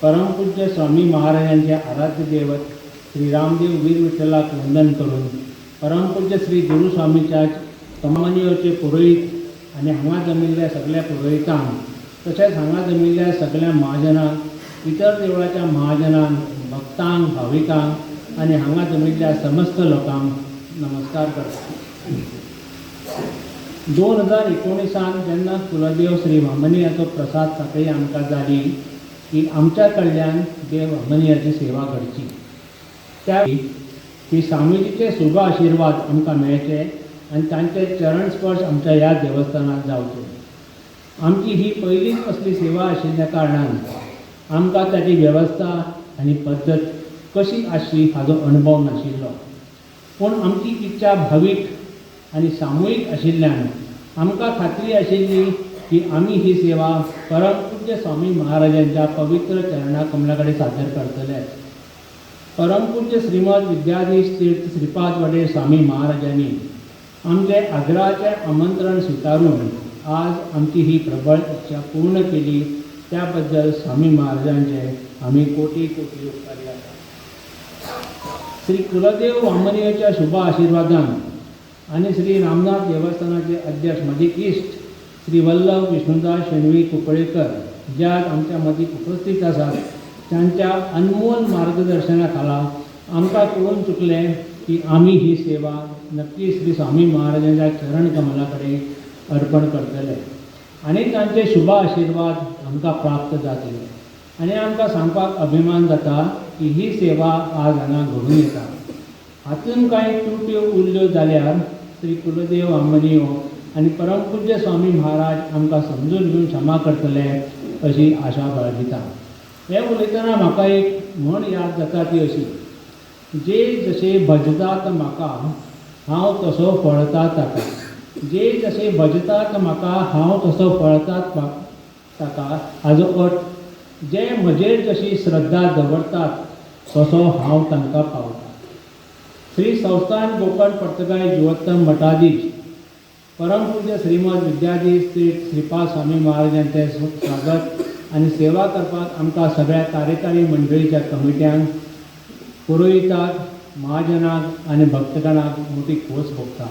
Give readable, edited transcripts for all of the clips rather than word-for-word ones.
परमपूज्य स्वामी महाराजांचे आराध्य दैवत श्री रामदेव वीर विठ्ठलाक वंदन करून परमपूज्य श्री गुरु स्वामीच्या कमानीवरचे पुरोहित आणि हांगा जमिल्ल्या सगळ्या पुरोहितांक तशेंच हांगा जमिल्ल्या सगळ्या महाजनांक इतर देवळाच्या महाजनांक भक्तांक भाविकांक आणि हांगा जमिल्ल्या समस्त लोकांक नमस्कार करता। 2019 जेन्ना कुलदेव श्री वामनीयाचो प्रसाद साखळी आमकां जाली की आमच्या कडल्यान देव वामनीयाची सेवा करची, त्या की स्वामीजीचे शुभ आशिर्वाद आमकां मेळचे आनी तांचे चरण स्पर्श आमच्या ह्या देवस्थानात जावचे। आमची ही पयलीच असली सेवा आशिल्ल्या कारणान आमकां ताची वेवस्था आनी पद्दत कशी आसची हाचो अणभव नाशिल्लो, पूण आमची इच्छा भावीक आनी सामुहीक आशिल्ल्यान आमकां खात्री आशिल्ली की आमी ही सेवा परमपूज्य स्वामी महाराजांच्या पवित्र चरणा कमला कडेन सादर करतले। परमपूज्य श्रीमद विद्याधीश तीर्थ श्रीपाद वडेर स्वामी महाराजांनी आमचे आग्रहाचे आमंत्रण स्वीकारून आज आमची ही प्रबळ इच्छा पूर्ण केली, त्याबद्दल स्वामी महाराजांचे आम्ही कोटी कोटी उपकारी आसात। श्री कुलदेव वामनीयाच्या शुभ आशिर्वादान आणि श्री रामनाथ देवस्थानाचे अध्यक्ष माझे इष्ट श्री वल्लभ विष्णुदास शेणवी कुंकळेकर ज्यात आमच्या मदीं उपस्थित आसात, त्यांच्या अनमोल मार्गदर्शना खाला आमकां कळून चुकलें की आमी ही सेवा नक्की श्री स्वामी महाराजांच्या चरण कमला कडेन अर्पण करतले आणि तांचे शुभ आशिर्वाद आमकां प्राप्त जातले। आनी आमकां सांगपाक अभिमान जाता की ही सेवा आज हांगा घडून येता. हातून कांय त्रुट्यो उरल्यो जाल्यार श्री कुलदेव अम्मनी आनी परमपूज्य स्वामी महाराज आमकां समजून घेवन क्षमा करतले अशी आशा बाळगिता. हे उलयतना म्हाका एक म्हण याद जाता ती अशी, जे जशे भजतात म्हाका हांव तसो फळता ताका. जे जशे भजतात म्हाका हांव तसो फळतात ताका हाजो अर्थ, जे म्हजेर जशी श्रद्धा दवरतात तसो हांव तांकां पावता. श्री संस्थान गोकर्ण पर्तगाळी जिवोत्तम मठाधीश परमपूज्य श्रीमद विद्याधीश श्री श्रीपाद स्वामी महाराजांचे स्वागत आनी सेवा करपाक आमकां सगळ्या कार्यकारी मंडळीच्या कमिट्यांक, पुरोहिताक, महाजनाक आनी भक्तगणाक मोठी खोस भोगता.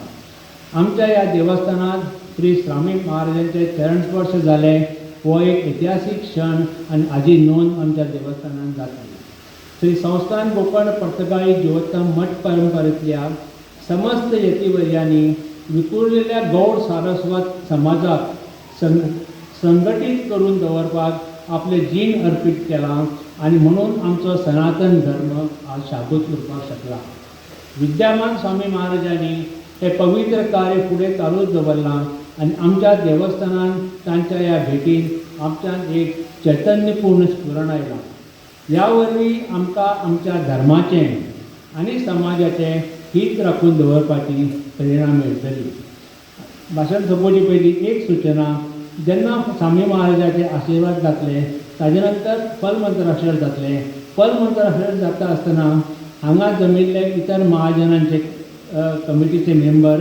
आमच्या ह्या देवस्थानात श्री स्वामी महाराजांचे चरण स्पर्श जाले हो एक ऐतिहासीक क्षण आनी हाजी नोंद आमच्या देवस्थानात जातली. श्री संस्थान गोकर्ण पर्तगाळी जिवोत्तम मठ परंपरेंतल्या समस्त यतीवर्यांनी विखुरलेल्या गौड सारस्वत समाजाक संघटीत करून दवरपाक आपले जीण अर्पीत केलां आनी म्हणून आमचो सनातन धर्म आज शाबूत उरपाक शकला. विद्यामान स्वामी महाराजांनी हे पवित्र कार्य फुडें चालूच दवरलां आनी आमच्या देवस्थानान तांच्या ह्या भेटीन आमच्यान एक चैतन्यपूर्ण स्फुरण आयलां. ह्या वरवीं आमकां आमच्या धर्माचें आनी समाजाचें हीत राखून दवरपाची प्रेरणा मेळटली. भाशण सोंपोवचे पयलीं एक सूचना, जेन्ना स्वामी महाराजाचे आशिर्वाद जातले ताजे नंतर फलमंत्राक्षर जातले. फलमंत्राक्षर जाता आसतना हांगा जमिल्ले इतर महाजनांचे कमिटीचे मेंबर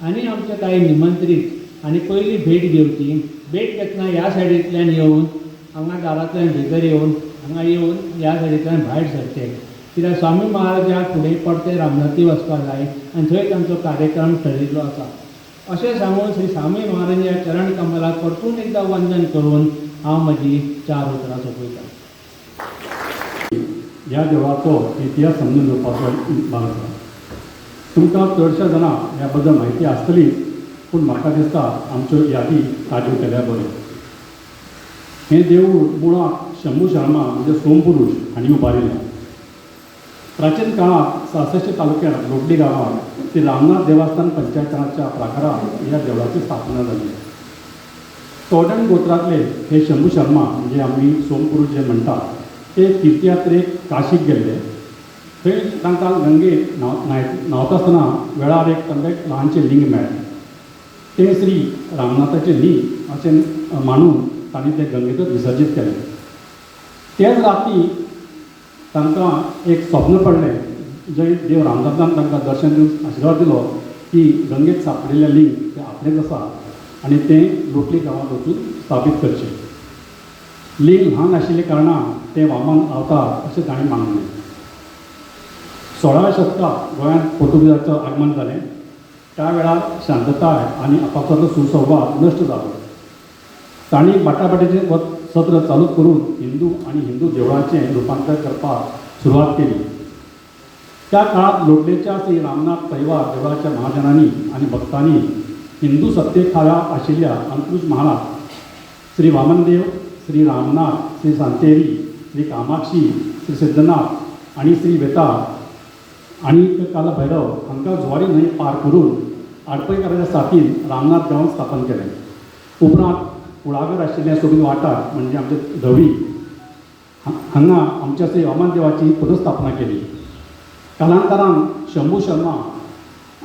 आनी आमचे कांय निमंत्रीत आनी पयली भेट घेवची. भेट घेतना ह्या सायडींतल्यान येवन हांगा दारांतल्यान भितर येवन हांगा येवन ह्या सायडींतल्यान भायर सरचे, कित्याक स्वामी महाराजाक फुडें परते रामनाथी वचपाक जाय आनी थंय तांचो कार्यक्रम ठरिल्लो आसा. अशें सांगून श्री स्वामी महाराजांच्या चरण कमलाक परतून एकदां वंदन करून हांव म्हजी 4 उतरां सोंपयतां. ह्या देवळाचो इतिहास समजून घेवपाचो भाग आसा. तुमकां चडश्या जाणां ह्या बद्दल म्हायती आसतली, पूण म्हाका दिसता आमच्यो यादी ताज्यो केल्या बऱ्यो. हें देवूळ मुळांत शंभू शर्मा म्हणजे सोमपुरुश हांणी उबारिल्लें. प्राचीन काळांत 66 तालुक्यांत लोटली गांवांत श्री रामनाथ देवस्थान पंचायतनाच्या प्राकारांत ह्या देवळाची स्थापना जाली. तोडण गोत्रांतले हे शंभू शर्मा म्हणजे आमी सोमपुरुश जे म्हणटात ते तीर्थयात्रेक काशीक गेल्ले. थंय तांकां गंगेक न्हांवता आसतना वेळार तांकां एक ल्हानशें लिंग मेळ्ळें. तें श्री रामनाथाचें लिंग अशें मानून तांणी तें गंगेतूच विसर्जीत केलें. तेच राती तांकां एक स्वप्न पडलें, जंय देव रामनाथान तांकां दर्शन दिवन आशिर्वाद दिलो की गंगेक सांपडिल्लें लिंग तें आपणेच आसा आनी तें लोटली गांवांत वचून स्थापीत करचें. लिंग ल्हान आशिल्ले कारणान तें वामन अवतार अशें ताणें मानलें. 16व्या शतकांत गोंयांत पोर्तुगीजांचो आगमन जालें. त्या वेळार शांतताय आनी आपापसाचो सुसंवाद नश्ट जालो. तांणी बाटाबाटीचें सत्र चालू करून हिंदू आनी हिंदू देवळांचें रुपांतर करपाक सुरवात केली. त्या काळात लोटलेच्या श्री रामनाथ परिवार देवळाच्या महाजनांनी आनी भक्तांनी हिंदू सत्ते खाला आशिल्ल्या अंकुश महाराज, श्री वामनदेव, श्री रामनाथ, श्री सांतेरी, श्री कामाक्षी, श्री सिद्धनाथ आनी श्री वेताळ आनी कालभैरव हांकां जुवारी न्हंय पार करून आडपयकाराच्या साथीन रामनाथ गांव स्थापन केलें. उपरांत कुळागर आशिल्ले सोबीत वाठार म्हणजे आमचे धवी हांगा आमच्या श्री वामन देवाची पदस्थापना केली. कालांतरान शंभू शर्मा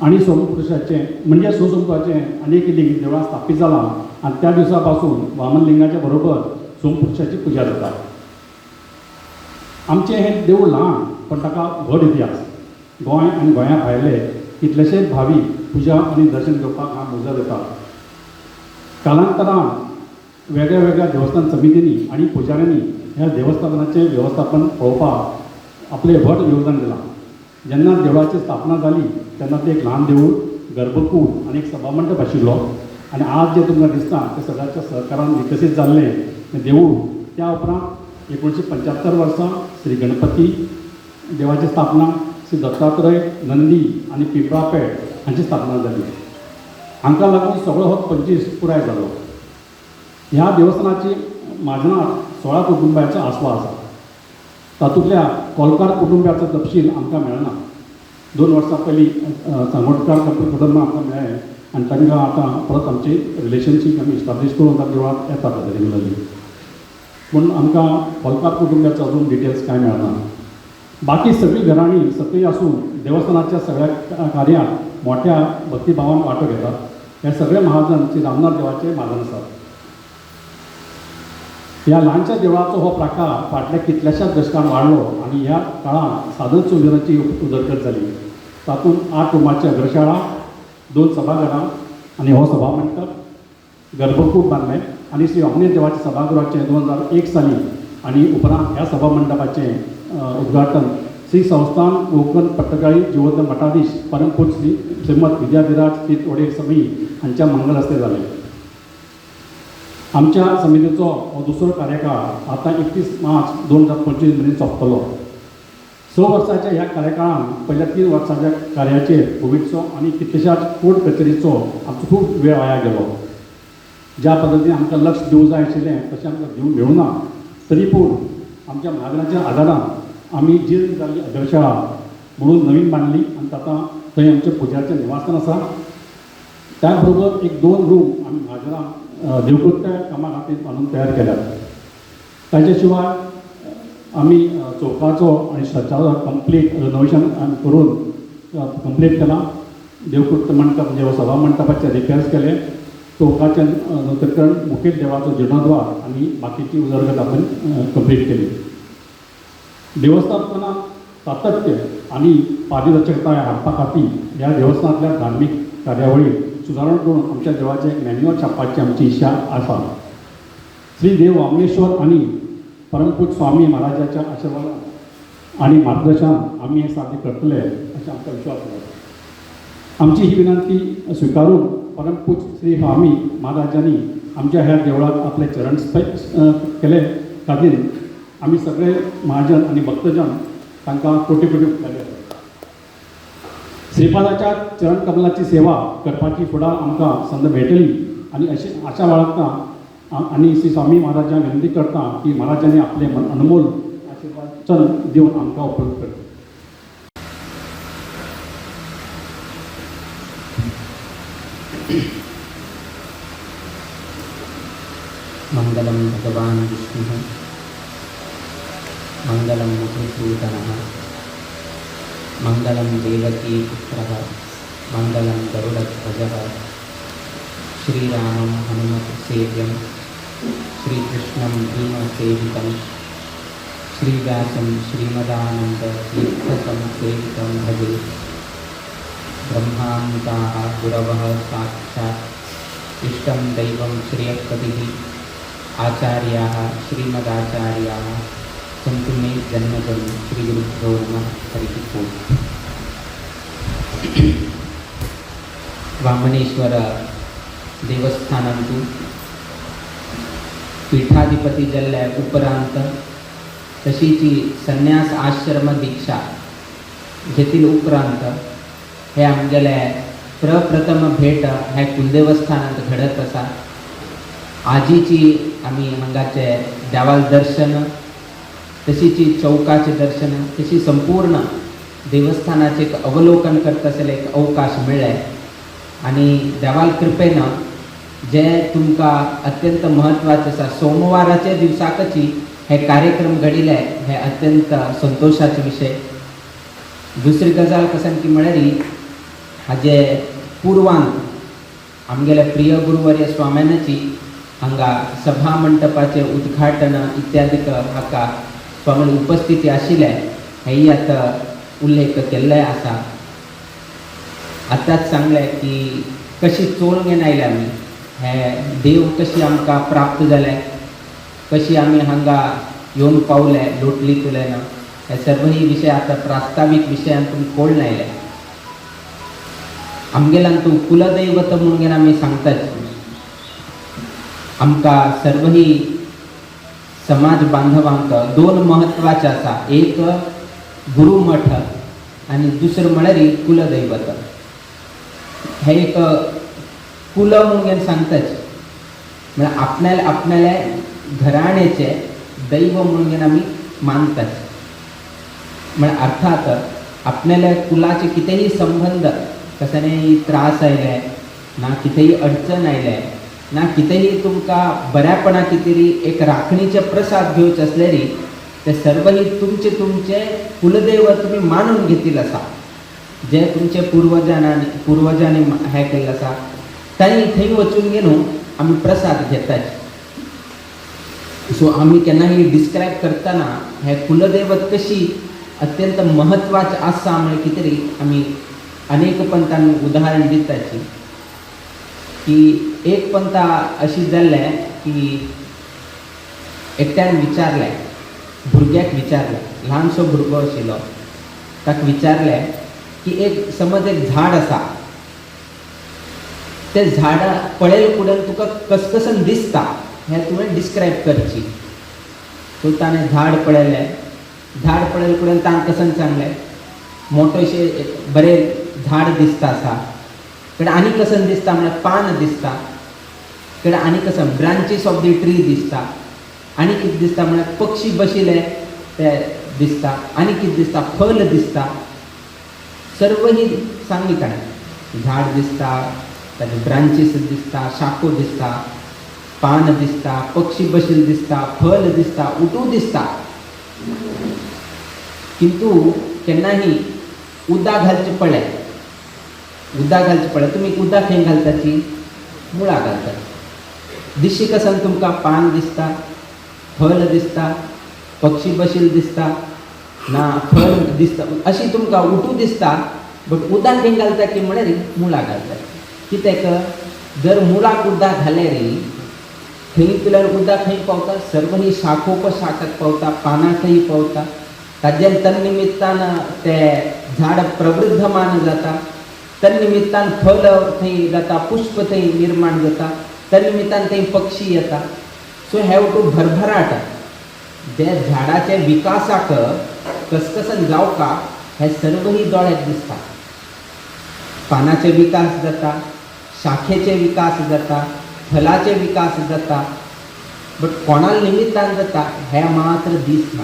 आनी सोमपुरुशाचें म्हणजे सोमपुरुशाचें अनेक लिंग देवळां स्थापीत जालां आनी त्या दिसा पासून वामन लिंगाच्या बरोबर सोमपुरुशाची पुजा जाता. आमचें हें देवूळ ल्हान पण ताका व्हड इतिहास. गोंय आनी गोंया भायले कितलेशेच भावी पुजा आनी दर्शन घेवपाक हांगा मुजत येतात. कालांतरान वेगळ्या वेगळ्या देवस्थान समितींनी आनी पुजाऱ्यांनी ह्या देवस्थानाचें वेवस्थापन पळोवपाक आपलें व्हड योगदान दिलां. जेन्ना देवळाची स्थापना जाली तेन्ना तें एक ल्हान देवूळ, गर्भकूड आनी एक सभामंडप आशिल्लो आनी आज जें तुमकां दिसता तें सगळ्याच्या सहकारान विकसीत जाल्लें तें देवूळ. त्या उपरांत 1975 वर्सा श्री गणपती देवाची स्थापना, श्री दत्तात्रय, नंदी आनी पिंपळापेट हांची स्थापना जाली. हांकां लागून सगळो हो 25 पुराय जालो. ह्या देवस्थानाची माजनात 16 कुटुंबाचो आसवा आसा. तातूंतल्या कोलकार कुटुंबाचो तपशील आमकां मेळना. 2 वर्सां पयलीं सांगोडकार कुटुंब आमकां मेळ्ळें आनी तांकां आतां परत आमची रिलेशनशीप आमी इस्टाब्लीश करून तांच्या देवळांत येतात रेग्युलरली. पूण आमकां कोलकार कुटुंबाचो अजून डिटेल्स कांय मेळना. बाकी सगळीं घरांनी सकयल आसून देवस्थानाच्या सगळ्या कार्यांत मोठ्या भक्तिभावान वांटो घेतात. हे सगळे महाजन श्री रामनाथ देवाचे महाजन आसात. ह्या ल्हानशा देवळाचो हो प्रकार फाटल्या कितल्याशाच दशकांत वाडलो आनी ह्या काळांत साधन सुविधांची उदरगत जाली. तातूंत 8 रुमाची अग्रशाळा, 2 सभाघरां आनी हो सभामंडप, गर्भकूट बांदलें आनी श्री अमनेर देवाच्या सभागृहाचें 2001 साली आनी उपरांत ह्या सभामंडपाचें उद्घाटन श्री संस्थान कोंकण पट्टकाळी जिवोध मठाधीश परमपूज श्री श्रीमद विद्याधिराज तीर्थ वडेर समी हांच्या मंगल हस्ते जालें. आमच्या समितीचो हो दुसरो कार्यकाळ आतां 31 मार्च 2025 मेरेन सोंपतलो. 6 वर्सांच्या ह्या कार्यकाळांत पयल्या 3 वर्सांच्या कार्याचेर कोविडचो आनी कितलेशाच कोर्ट कचेरीचो आमचो खूब वेळ वाया गेलो. ज्या पद्दतीन आमकां लक्ष दिवंक जाय आशिल्लें तशें आमकां दिवंक मेळूना. तरी पूण आमच्या महाजनाच्या आदारान आमी जीर्ण जाल्ली अग्रशाळा म्हणून नवीन बांदली आनी आतां थंय आमचें पुजाऱ्याचें निवासस्थान आसा. त्या बरोबर 1-2 रूम आमी महाजनाक देवकृत्य कामा खातीर बांदून तयार केल्यात. ताचे शिवाय आमी चौकाचो आनी चर्चाचो कंप्लीट रिनोवेशन करून कंप्लीट केलां. देवकृत्य मंडप म्हणजे हो सभा मंडपाचे रिपेर्स केले. चौकाचें नूतनीकरण, मुखेल देवळाचो जिर्णोद्वार आनी बाकीची उदरगत आपण कंप्लीट केली. देवस्थानांत सातत्य आनी पारदर्शकताय हाडपा खातीर ह्या देवस्थानांतल्या धार्मीक कार्यावळी सुदारण करून आमच्या देवाचें एक मॅन्युअल छापपाची आमची इच्छा आसा. श्री देव वामनेश्वर आनी परमपूज स्वामी महाराजाच्या आशिर्वाद आनी मार्गदर्शन आमी हे साध्य करतले अशें आमकां विश्वास आसा. आमची ही विनंती स्विकारून परमपूज श्री स्वामी महाराजांनी आमच्या ह्या देवळाक आपले चरण केले खातीर आमी सगळे महाजन आनी भक्तजन तांकां कोटी कोटी उपकार करतात. श्रीपादाच्या चरण कमलाची सेवा करपाची फुडार आमकां संद मेळटली आनी अशी आशा बाळगता आनी श्री स्वामी महाराजांक विनंती करता की महाराजांनी आपले अनमोल आशिर्वाद दिवन आमकां उपलब्ध करता. मंगलम भगवान विष्णु मंगलम मधुसूदनः मंगलम देवकी पुत्रः मंगलम गरुडध्वजः श्रीरामं हनुमत्सेव्यं श्रीकृष्णं भीमसेवितं श्रीव्यासं श्रीमदानन्दतीर्थसंसेवितं भजे. ब्रह्मान्ताः गुरवः साक्षात् इष्टं दैवं श्रेयःपतिः आचार्याः श्रीमदाचार्याः सन्तु मे जन्मजं. श्रीगुरुभ्यो नमः. हरिः ओम्. वामनेश्वर देवस्थानंतू पीठाधिपती जाल्ल्या उपरांत तशीची संन्यास आश्रम दीक्षा घेतील उपरांत हे आमगेले प्रप्रथम भेट ह्या कुलदेवस्थानांत घडत आसा. आजीची आमी हांगाचे देवाल दर्शन, तशीची चौकाचे दर्शन, तशी संपूर्ण देवस्थानाचे एक अवलोकन करता आसले एक अवकाश मेळ्ळे आनी देवाल कृपेन जे तुमकां अत्यंत म्हत्वाचें आसा सोमवाराच्या दिवसाकची हे कार्यक्रम घडिले हे अत्यंत संतोषाचे विशय. दुसरी गजाल कसान की म्हळ्यार हाजे पुर्वांत आमगेले प्रिय गुरुवर्य स्वाम्यानाची हांगा सभा मंडपाचे उद्घाटन इत्यादीक हाका स्वामी उपस्थिती आशिल्ले हेय आतां उल्लेख केल्ले आसा. आतांच सांगले की कशी चोल घेवन आयले आमी, हे देव कशी आमकां प्राप्त जाले, कशी आमी हांगा येवन पावले लोटलीत उलयन, हे सर्व ही विशय आतां प्रास्तावीक विशयांतून कोळून आयले. आमगेल्यान तूं कुलदैवत म्हणून घेवन आमी सांगतात. आमकां सर्व ही समाज बांधवांक दोन महत्वाचे आसा, एक गुरुमठ आनी दुसरें म्हळ्यार कुलदैवत. हे एक कुल म्हणून घेवन सांगतात, म्हळ्यार आपणाले घराण्याचे दैव म्हणून आम्ही मानतात. म्हणजे अर्थात आपल्याला कुलाचे कितीही संबंध कशानेही त्रास आयले ना, कितीही अडचण आयले ना, कितीही तुमका बऱ्यापणा कितीतरी एक राखणीचे प्रसाद घेवचे असलेली ते सर्वही तुमचे कुलदेव तुम्ही मानून घेतील असा, जे तुमचे पूर्वजांनी हे केलं असा, त्यांनी थंय वचून गेलो आम्ही प्रसाद घेतात. सो आम्ही केन्नाही डिस्क्राईब करताना हे कुलदैवत कशी अत्यंत महत्वाचे आसा म्हणजे कितेतरी आम्ही अनेक पंथांनी उदाहरण दिताची. की एक पंथा अशी जाल्ले की एकट्यान विचारले, भुरग्याक विचारले, ल्हानसो भुरगो आशिल्लो, ताका विचारले की एक समज एक झाड आसा, ते झाडा पळयले फुडें तुका कसकसन दिसता हें तुवें डिस्क्रायब करची. सो ताणें झाड पळयले फुडें ताणें कसन सांगलें, मोठोशें बरें झाड दिसता आसा, कडे आनी कसन दिसता म्हळ्यार पान दिसता, कडे आनी कसन ब्रांचीस ऑफ दी ट्री दिसता, आनी कितें दिसता म्हळ्यार पक्षी बशिले ते दिसता, आनी कितें दिसता फल दिसता. सर्व ही सांगली ताणें. झाड दिसता, ताचे ब्रांचीस दिसता, शाखो दिसता, पान दिसता, पक्षी बशिल दिसता, फल दिसता, उटू दिसता. किंतु केन्नाही उदक घालचें पडलें, तुमी उदक खंय घालताची, मुळा घालतात. दिशी कसन तुमकां पान दिसता, फल दिसता, पक्षी बशिल दिसता ना, फल दिसता, अशी तुमकां उटू दिसता. बट उदक खंय घालता की म्हळ्यार मुळा घालतात. कित्याक जर मुळाक उदक घालें रे थंय पिल्यार उदक खंय पावता, सर्व ही शाखोपशाखाक पावता, पानाकय पावता. ताजे तन्निमित्तान ते झाड प्रवृद्धमान जाता, तन्निमित्तान फल थंय जाता, पुष्प थंय निर्माण जाता, तन्निमित्तान थंय पक्षी येता. सो हे वटू भरभराट जे झाडाचे विकासाक कसकसन जावका हे सर्व ही दोळ्याक दिसता. पानाचे विकास जाता, शाखेचे विकास जाता, फलाचे विकास जाता, बट कोणा निमित्तान जाता हे मात्र दिसना.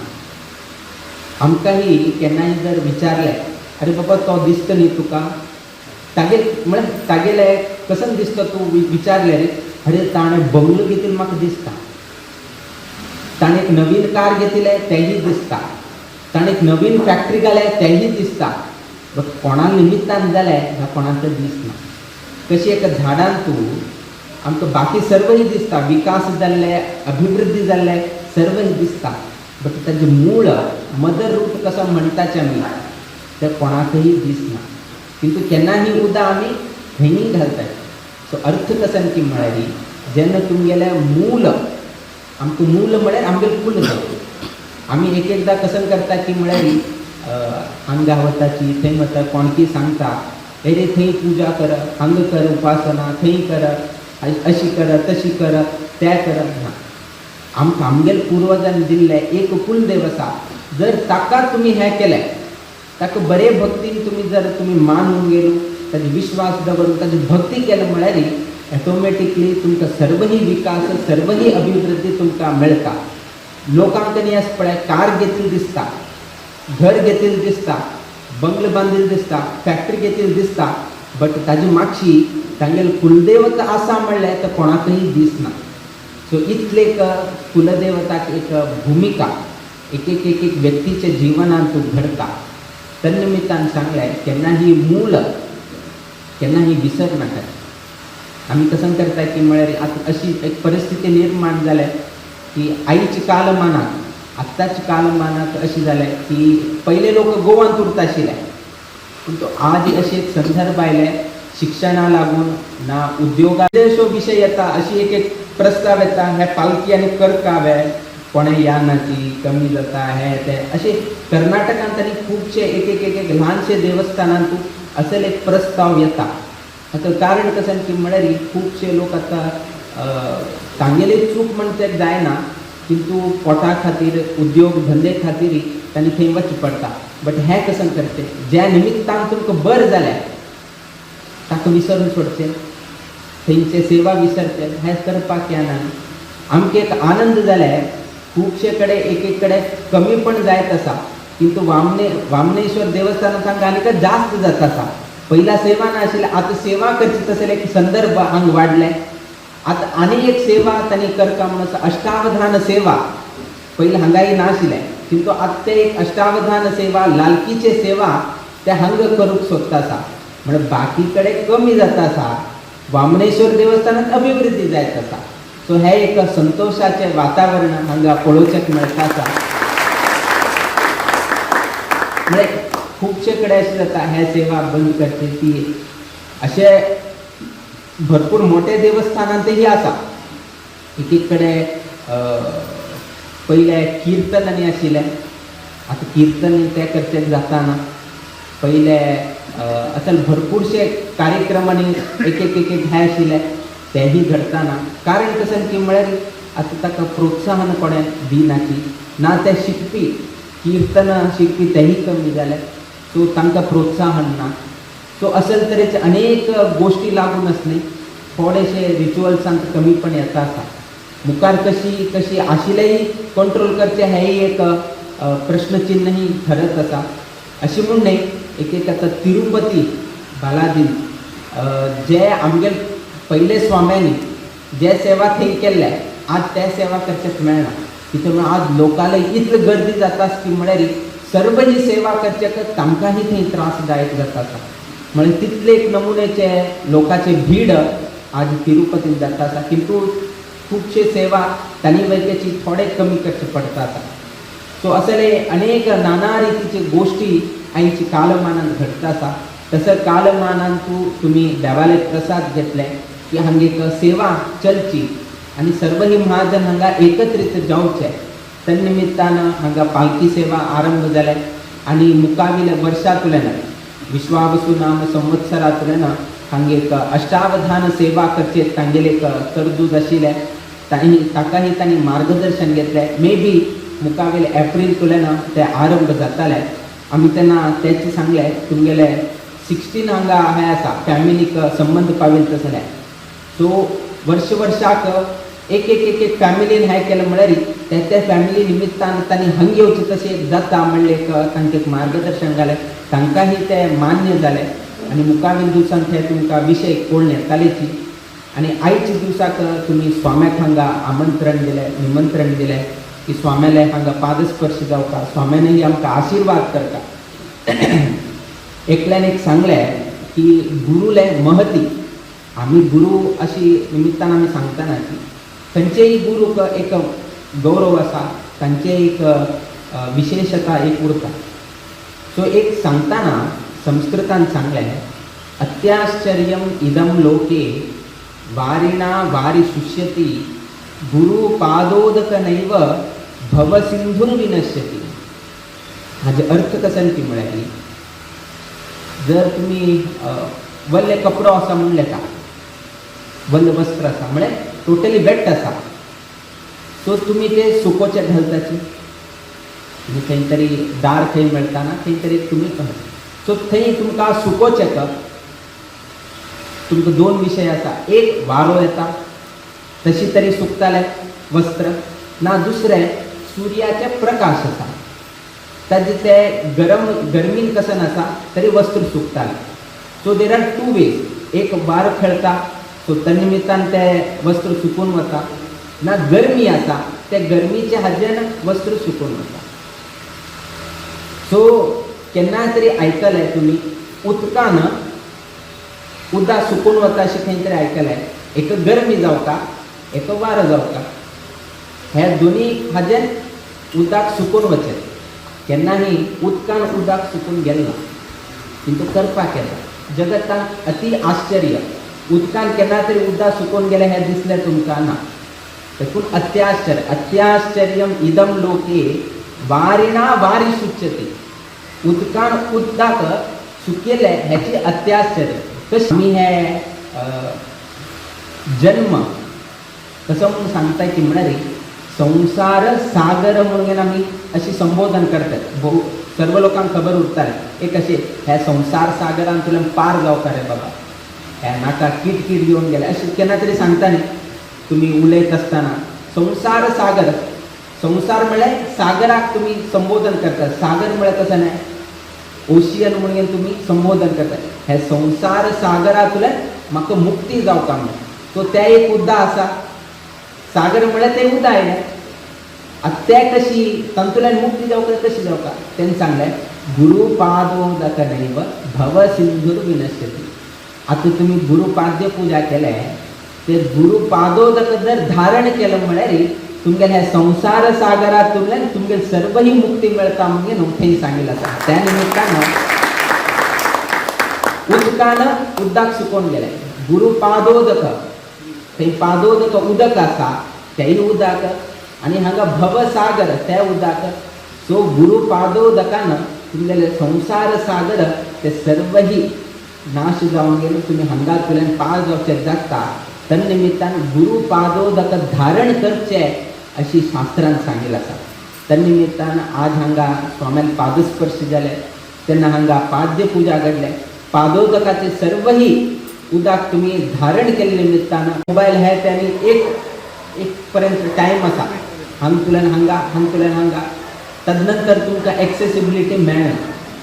आमकांही केन्नाय जर विचारलें, अरे बाबा तो दिसता न्ही तुका, म्हळ्यार तागेले कसन दिसता तूं विचारलें रे, अरे ताणें बंगलो घेतिल्लो म्हाका दिसता, ताणें एक नवीन कार घेतिल्ले तेही दिसता, ताणें एक नवीन फॅक्टरी घाले तेही दिसता. बट कोणा निमित्तान जालें ह्या कोणाक दिसना. कशी एका झाडान तूं आमकां बाकी सर्वही दिसता, विकास जाल्ले, अभिवृद्धी जाल्ले सर्वही दिसता, बट ताजें मूळ मदर रूट कसो म्हणटाचें आमी तें कोणाकय दिसना. किंतु केन्नाही उदक आमी खंयी घालतात. सो अर्थ कसन की म्हळ्यार जेन्ना तुमगेले मूल, आमकां मूल म्हळ्यार आमगेले कुल जाता. आमी एक एकदां कसन करता की म्हळ्यार हांगा वताची, थंय वता, कोणकी सांगता अरे थंय पुजा कर, हांगा कर उपासना, थंय कर, अशी कर, तशी कर, तें कर. ना, आमकां आमगेले पुर्वजांनी दिल्ले एक कुलदेव आसा. जर ताका तुमी हें केलें, ताका बरे भक्तीन तुमी मानून गेलो, ताजे विश्वास दवरून ताजी भक्ती केली म्हळ्यार ऑटोमॅटिकली तुमकां सर्वही विकास, सर्वही अभिवृद्धी तुमकां मेळटा. लोकांक न्ही आस पळय कार घेतिल्ली दिसता, घर घेतिल्लें दिसता, बंगलो बांदिल्लो दिसता, फॅक्टरी घेतिल्ली दिसता, बट ताजी मागची तांगेले कुलदेवत आसा म्हणलें तर कोणाकय दिसना. सो इतले कुलदेवताक एक भुमिका एक एक एक एक व्यक्तीच्या जिवनांत घडता. तन्निमित्तान सांगलें केन्नाही मूल केन्नाही विसर नाका. आमी कसन करता की म्हळ्यार आतां अशी एक परिस्थिती निर्माण जाल्या की आईच्या कालमानाक, आत्ताच्या कालमानाक अशी जालें की पयले लोक गोवांत उरता आशिल्ले, पूण आज अशी एक संदर्भ आयले शिक्षणा लागून ना उद्योगा विशय येता. अशी एक एक प्रस्ताव येता, हे पालखी आनी करकावे कोणें यानाची कमी जाता, हे ते अशे कर्नाटकांत आनी खुबशे एक एक एक एक ल्हानशे देवस्थानांत असले एक प्रस्ताव येता. आता कारण कसन की म्हळ्यार खुबशे लोक आतां तांगेली चूक म्हणचे जायना, किंतु पोटा खातीर, उद्योग धंदे खातीर तांणी थंय वचचें पडटा. बट हें कसन करचें, ज्या निमित्तान तुमकां बरें जालें ताका विसरून सोडचें, थंयचे सेवा विसरचें, हें करपाक येना. आमके एक आनंद जाल्यार खुबशे कडेन एक एक कडेन कमी पण जायत आसा, किंतु वामनेश्वर देवस्थानांत हांगा आनीक जास्त जाता आसा. पहिला सेवा नाशिल्ले, आतां सेवा करची तसले एक संदर्भ हांगा वाडले. आतां आनी एक सेवा तांणी करता म्हणून आसा अष्टावधान सेवा. पयलीं हांगाय नाशिल्लें, किंतु आतां ते एक अष्टावधान सेवा, लालकीचे सेवा ते हांगा करूंक सोदता आसा. म्हणजे बाकी कडेन कमी जाता आसा, वामनेश्वर देवस्थानांत अभिवृद्धी जायत आसा. सो हे एक संतोषाचें वातावरण हांगा पळोवचेक मेळटा आसा. म्हणजे खुबशे कडेन अशें जाता हे सेवा बंद करचे ती, अशे भरपूर मोठे देवस्थानांतही आसा. एक एक कडेन पयले किर्तन आनी आशिल्ले, आतां किर्तन ते करचें जाताना. पयले असल भरपूरशे कार्यक्रम आनी एक एक हे आशिल्ले तेही घडताना. कारण कशें की म्हळ्यार आतां ताका प्रोत्साहन कोणें दिनाची ना, ते शिकपी कीर्तन शिकपी तेही कमी जाले, सो तांकां प्रोत्साहन ना. सो अशें तरेचे अनेक गोश्टी लागून आसली, थोडेशे रिच्युअल्सांक कमीपण येता आसा. मुखार कशी आशिल्लेही कंट्रोल करचे हेही एक प्रश्नचिन्हही ठरत आसा. अशी म्हूण न्ही, एक आतां तिरुपती बालाजीन जे आमगे पयले स्वाम्यांनी जे सेवा थंय केल्ले, आज ते सेवा करचेक मेळना. कित्याक आज लोकांले इतली गर्दी जाता की म्हळ्यार सर्व ही सेवा करचेक तांकांही थंय त्रासदायक जाता आसा. म्हणजे तितले एक नमुनेचे लोकांची भीड आज तिरुपतीन जाता आसा. किंतु खुबशे सेवा तांणी वयल्याची थोडे कमी करचे पडटा आसा. सो असले अनेक नाना रितीचे गोश्टी आयची कालमानांत घडटा आसा. तसं कालमानांत तुमी देवाले प्रसाद घेतले की हांगा एक सेवा चलची आनी सर्वही महाजन हांगा एकत्रीत जावचे. त्या निमित्तान हांगा पालखी सेवा आरंभ जाले आनी मुखाविले वर्षांतल्यान विश्वावसू नाम संवत्सरांतल्यान हांगा एक अष्टावधान सेवा करचे तांगेले एक तरतूद आशिल्ले. ताकाही तांणी मार्गदर्शन घेतलें. मे बी मुखावेले एप्रील ते आरंभ जाताले. आमी तेन्ना तेचे सांगले तुमगेले 16 हांगा हे आसा फॅमिलीक संबंध पाविल्ले जाले. सो वर्षाक एक फॅमिलीन हे केलें म्हळ्यार ते फॅमिली निमित्तान तांणी हांगा येवचें तशें एक जाता म्हणले तांकां एक मार्गदर्शन जालें. तांकांही ते मान्य जालें आनी मुखावेल दिवसांत हे तुमकां विशय कोण येतालेची. आनी आयच्या दिवसाक तुमी स्वाम्याक हांगा आमंत्रण दिलें, निमंत्रण दिलें की स्वाम्याले हांगा पादस्पर्श जावपाक, स्वाम्यानही आमकां आशिर्वाद करता. एकल्यान एक सांगलें की गुरुले महती, आमी गुरु अशी निमित्तान आमी सांगतना की खंयचेय गुरूक एक गौरव आसा, तांचे एक विशेषता एक उरता. सो एक सांगतना संस्कृतान सांगलें अत्याश्चर्यम इदम लोके वारिणा वारी शुष्यति गुरु पादोदक नैव भवसिंधुर विनश्यति. हाजे अर्थ कसन की म्हळ्यार जर तुमी वल्ले कपडो आसा म्हणले का, वल्ल वस्त्र आसा म्हळ्यार टोटली वेट आसा, सो तुमी ते सुकोवचे घालताची. खंय तरी दार खंय मेळटा ना थंय तरी तुमी सो थंय तुमकां सुकोवचें तुमकां 2 विशय आसा. एक वारो येता तशी तरी सुकताले वस्त्र ना, दुसरें सुर्याचे प्रकाश आसा ताजे ते गरमीन कसन आसा तरी वस्त्र सुकताले. So there are 2 ways. एक वारो खेळटा सो त्या निमित्तान ते वस्त्र सुकून वता, ना गरमी आसा ते गरमीच्या हाजेन वस्त्र सुकून वता. सो केन्नाय तरी आयकलें तुमी उदकान उदक सुकून वता अशें खंय तरी आयकलें. एक गरमी जावता एक वारो जावता, हे दोनी हाजेन उदक सुकून वचें. केन्नाही उदकान उदक सुकून गेलें ना, किंतु करपाक येता. जगतांत अति आश्चर्य उदकान केन्ना तरी उदक सुकून गेलें हें दिसलें तुमकां ना. देखून अत्याश्चर्यम इदम लोके वारिणा वारी शुच्यते. उदकान उदक सुकेलें हेची अत्याश्चर्य. कशें आमी हे जन्म कसो म्हणून सांगता की म्हळ्यार संसार सागर म्हणून आमी अशी संबोधन करतात. सर्व लोकांक खबर उरताले एक अशें हे संसार सागरांतल्यान पार जावता रे बाबा, हे नाका किट येवन गेले अशें केन्ना तरी सांगता न्ही तुमी उलयत आसतना. संसार सागर, संसार म्हळ्यार सागराक तुम्ही संबोधन करता. सागर म्हळ्यार कसं नाही, ओशियन म्हणून तुम्ही संबोधन करता. हे संसार सागरांतल्यान म्हाका मुक्ती जावका म्हण. तो त्या एक उद्दा आसा. सागर म्हळ्यार ते उदा आयलें. आतां ते कशी तातूंतल्यान मुक्ती जावका कशी जावका तेणें सांगलें, गुरुपादोदकनैव भव सिंधुर विनश्यति. आतां तुमी गुरुपाद्य पूजा केले, ते गुरुपादोदक जर धारण केलं म्हळ्यार तुमगेल्या ह्या संसार सागरांतल्यान तुमगे सर्व ही मुक्ती मेळटा म्हणजे न्हू थंय सांगिल्लें आसा. त्या निमित्तान उदकान सुकोवन गेले. गुरुपादोदक, थंय पादोदक उदक आसा, तेय उदक आनी हांगा भवसागर ते उदक. सो गुरुपादोदकान तुमगेले संसार सागर ते सर्व ही नाश जावन गेले. तुमी हांगातल्यान पार जावचे जाता. तन्निमित्तान गुरुपादोदक धारण करचे अशी शास्त्रांत सांगिल्लें आसा. तन्निमित्तान आज हांगा स्वाम्यान पादस्पर्श जाले, तेन्ना हांगा पाद्य पूजा घडले. पादोदकाचे सर्व ही उदक तुमी धारण केल्ले निमित्तान मोबायल हे त्यांनी एक पर्यंत टायम आसा, हांगतल्यान हांगा. तदनंतर तुमकां एक्सेसिबिलिटी मेळना.